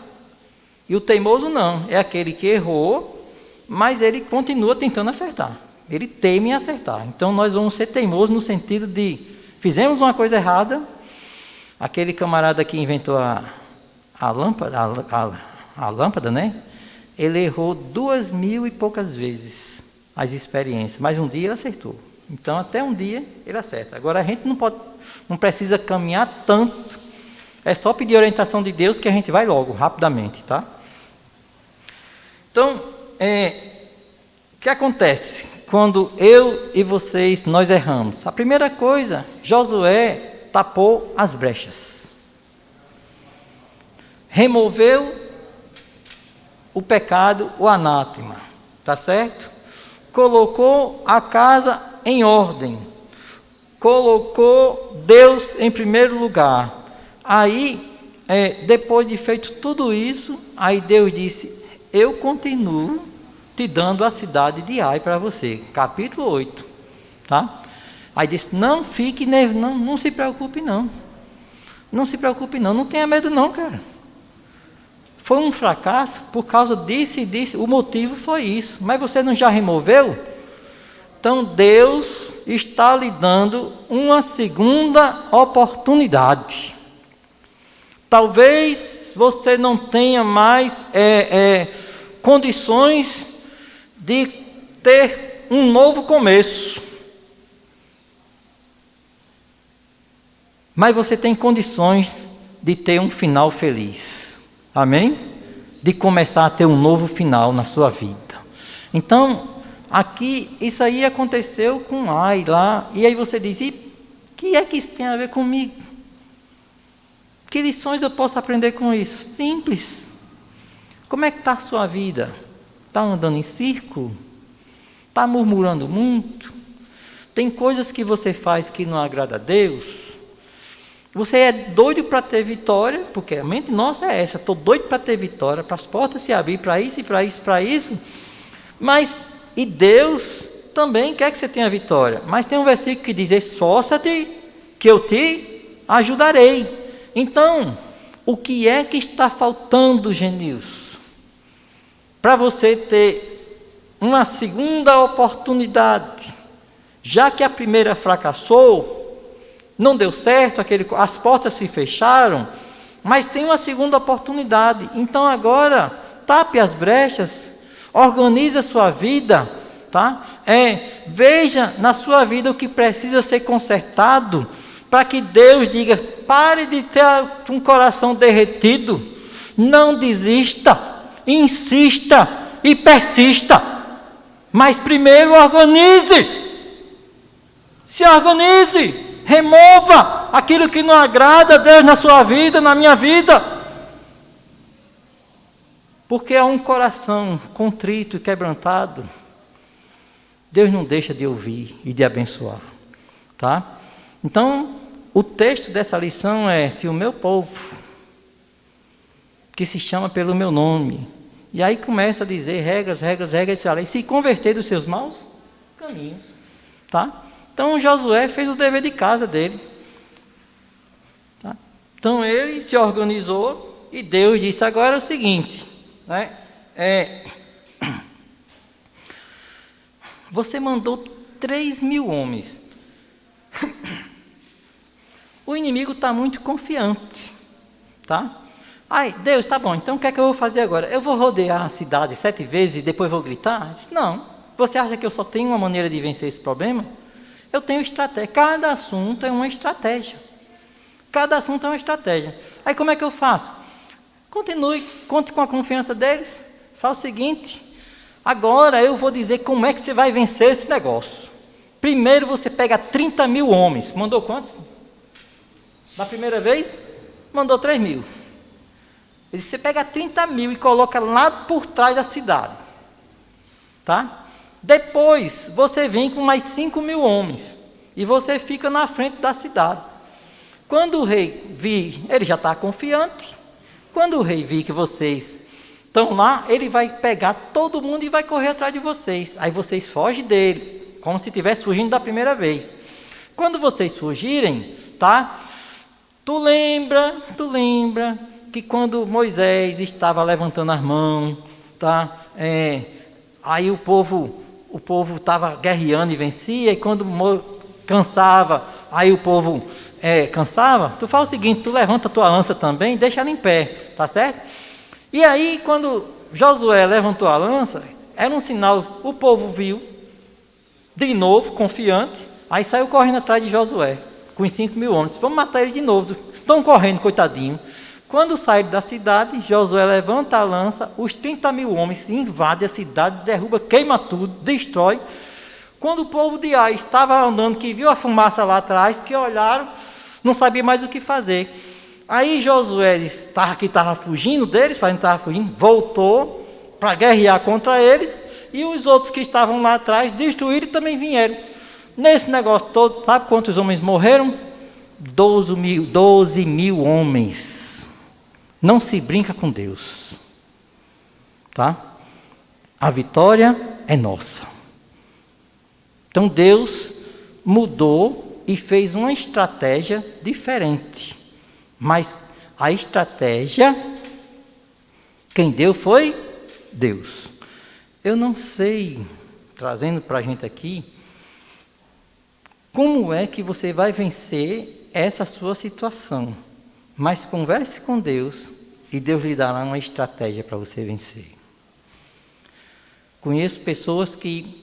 S1: E o teimoso não, é aquele que errou, mas ele continua tentando acertar. Ele teme em acertar. Então nós vamos ser teimosos no sentido de fizemos uma coisa errada, aquele camarada que inventou a lâmpada, né? Ele errou 2.000 e poucas vezes as experiências, mas um dia ele acertou. Então, até um dia ele acerta. Agora, a gente não precisa caminhar tanto, é só pedir orientação de Deus que a gente vai logo, rapidamente, tá? Então, o que acontece? Quando eu e vocês, nós erramos. A primeira coisa, Josué tapou as brechas. Removeu o pecado, o anátema. Tá certo? Colocou a casa em ordem. Colocou Deus em primeiro lugar. Aí, depois de feito tudo isso, aí Deus disse, eu continuo te dando a cidade de Ai para você, capítulo 8, tá? Aí disse, não fique, não se preocupe não, não tenha medo não, cara, foi um fracasso por causa disso e disso, o motivo foi isso, mas você não já removeu? Então Deus está lhe dando uma segunda oportunidade. Talvez você não tenha mais condições de ter um novo começo. Mas você tem condições de ter um final feliz. Amém? De começar a ter um novo final na sua vida. Então, aqui, isso aí aconteceu com Ai lá. E aí você diz, e o que é que isso tem a ver comigo? Que lições eu posso aprender com isso? Simples. Como é que está a sua vida? Está andando em círculo? Está murmurando muito? Tem coisas que você faz que não agrada a Deus? Você é doido para ter vitória, porque a mente nossa é essa, estou doido para ter vitória, para as portas se abrir, para isso, para isso, para isso. Mas, e Deus também quer que você tenha vitória. Mas tem um versículo que diz, esforça-te, que eu te ajudarei. Então, o que é que está faltando, Genilson? Para você ter uma segunda oportunidade, já que a primeira fracassou, não deu certo, as portas se fecharam, mas tem uma segunda oportunidade. Então agora, tape as brechas, organize a sua vida, tá? Veja na sua vida o que precisa ser consertado, para que Deus diga, pare de ter um coração derretido, não desista, insista e persista, mas primeiro organize, se organize, remova aquilo que não agrada a Deus na sua vida, na minha vida, porque é um coração contrito e quebrantado, Deus não deixa de ouvir e de abençoar, tá? Então, o texto dessa lição é, se o meu povo, que se chama pelo meu nome, e aí começa a dizer regras, se converter dos seus maus caminhos, tá? Então Josué fez o dever de casa dele. Tá? Então ele se organizou e Deus disse: agora é o seguinte, né? Você mandou 3.000 homens. O inimigo está muito confiante, tá? Ai, Deus, tá bom, então o que é que eu vou fazer agora? Eu vou rodear a cidade 7 vezes e depois vou gritar? Eu disse, não, você acha que eu só tenho uma maneira de vencer esse problema? Eu tenho estratégia, cada assunto é uma estratégia. Cada assunto é uma estratégia. Aí como é que eu faço? Continue, conte com a confiança deles, faz o seguinte, agora eu vou dizer como é que você vai vencer esse negócio. Primeiro você pega 30.000 homens, mandou quantos? Da primeira vez, mandou 3.000. Ele disse, você pega 30.000 e coloca lá por trás da cidade. Tá? Depois, você vem com mais 5.000 homens. E você fica na frente da cidade. Quando o rei vir, ele já está confiante. Quando o rei vir que vocês estão lá, ele vai pegar todo mundo e vai correr atrás de vocês. Aí vocês fogem dele, como se estivesse fugindo da primeira vez. Quando vocês fugirem, tá? Tu lembra que quando Moisés estava levantando as mãos, tá? Aí o povo estava guerreando e vencia, e quando cansava, aí o povo cansava, tu fala o seguinte, tu levanta a tua lança também, deixa ela em pé, tá certo? E aí quando Josué levantou a lança, era um sinal, o povo viu, de novo, confiante, aí saiu correndo atrás de Josué, com os 5.000 homens, vamos matar ele de novo, estão correndo, coitadinho. Quando saíram da cidade, Josué levanta a lança, os 30.000 homens invadem a cidade, derruba, queima tudo, destrói. Quando o povo de Ai estava andando, que viu a fumaça lá atrás, que olharam, não sabia mais o que fazer. Aí Josué estava fugindo deles, voltou para guerrear contra eles, e os outros que estavam lá atrás destruíram e também vieram. Nesse negócio todo, sabe quantos homens morreram? 12.000 homens. Não se brinca com Deus. Tá? A vitória é nossa. Então Deus mudou e fez uma estratégia diferente. Mas a estratégia, quem deu foi Deus. Eu não sei, trazendo para a gente aqui, como é que você vai vencer essa sua situação. Mas converse com Deus e Deus lhe dará uma estratégia para você vencer. Conheço pessoas que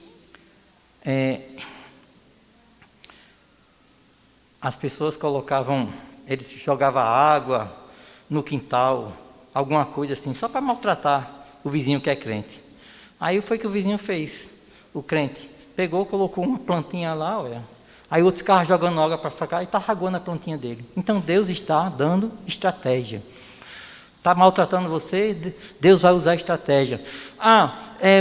S1: as pessoas colocavam, eles jogavam água no quintal, alguma coisa assim, só para maltratar o vizinho que é crente. Aí foi que o vizinho fez, o crente, pegou, colocou uma plantinha lá, olha, aí o outro ficava jogando água para cá e estava aguando a plantinha dele. Então Deus está dando estratégia. Está maltratando você, Deus vai usar estratégia.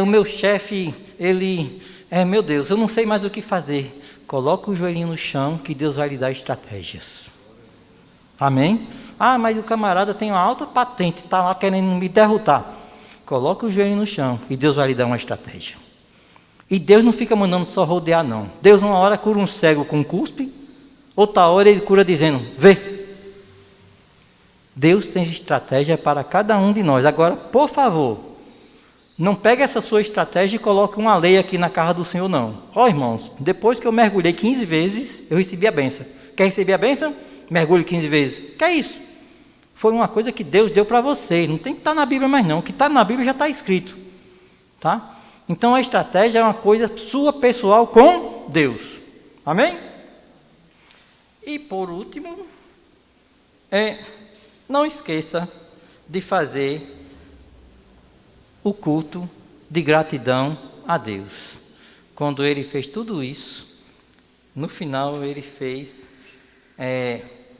S1: O meu chefe, ele... meu Deus, eu não sei mais o que fazer. Coloca o joelhinho no chão que Deus vai lhe dar estratégias. Amém? Mas o camarada tem uma alta patente, está lá querendo me derrotar. Coloca o joelho no chão e Deus vai lhe dar uma estratégia. E Deus não fica mandando só rodear, não. Deus uma hora cura um cego com cuspe, outra hora ele cura dizendo, vê. Deus tem estratégia para cada um de nós. Agora, por favor, não pegue essa sua estratégia e coloque uma lei aqui na casa do Senhor, não. Irmãos, depois que eu mergulhei 15 vezes, eu recebi a bênção. Quer receber a bênção? Mergulhe 15 vezes. Que é isso? Foi uma coisa que Deus deu para você. Não tem que estar na Bíblia mais não. O que está na Bíblia já está escrito. Tá? Então a estratégia é uma coisa sua pessoal com Deus. Amém? E por último, não esqueça de fazer o culto de gratidão a Deus. Quando ele fez tudo isso, no final ele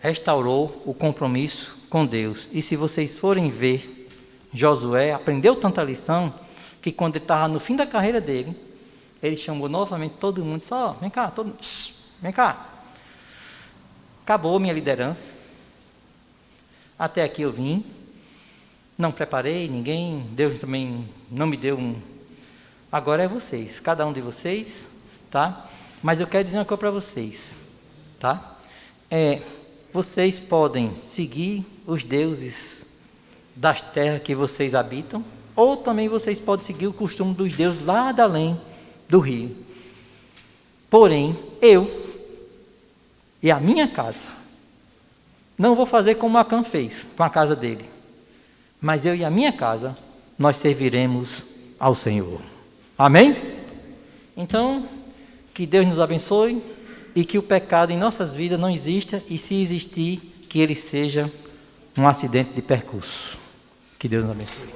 S1: restaurou o compromisso com Deus. E se vocês forem ver, Josué aprendeu tanta lição, que quando ele estava no fim da carreira dele, ele chamou novamente todo mundo, vem cá, vem cá. Acabou minha liderança. Até aqui eu vim. Não preparei ninguém, Deus também não me deu Agora é vocês, cada um de vocês, tá? Mas eu quero dizer uma coisa para vocês, tá? Vocês podem seguir os deuses das terras que vocês habitam, ou também vocês podem seguir o costume dos deuses lá da além do rio. Porém, eu e a minha casa, não vou fazer como Acã fez com a casa dele, mas eu e a minha casa, nós serviremos ao Senhor. Amém? Então, que Deus nos abençoe e que o pecado em nossas vidas não exista, e se existir, que ele seja um acidente de percurso. Que Deus nos abençoe.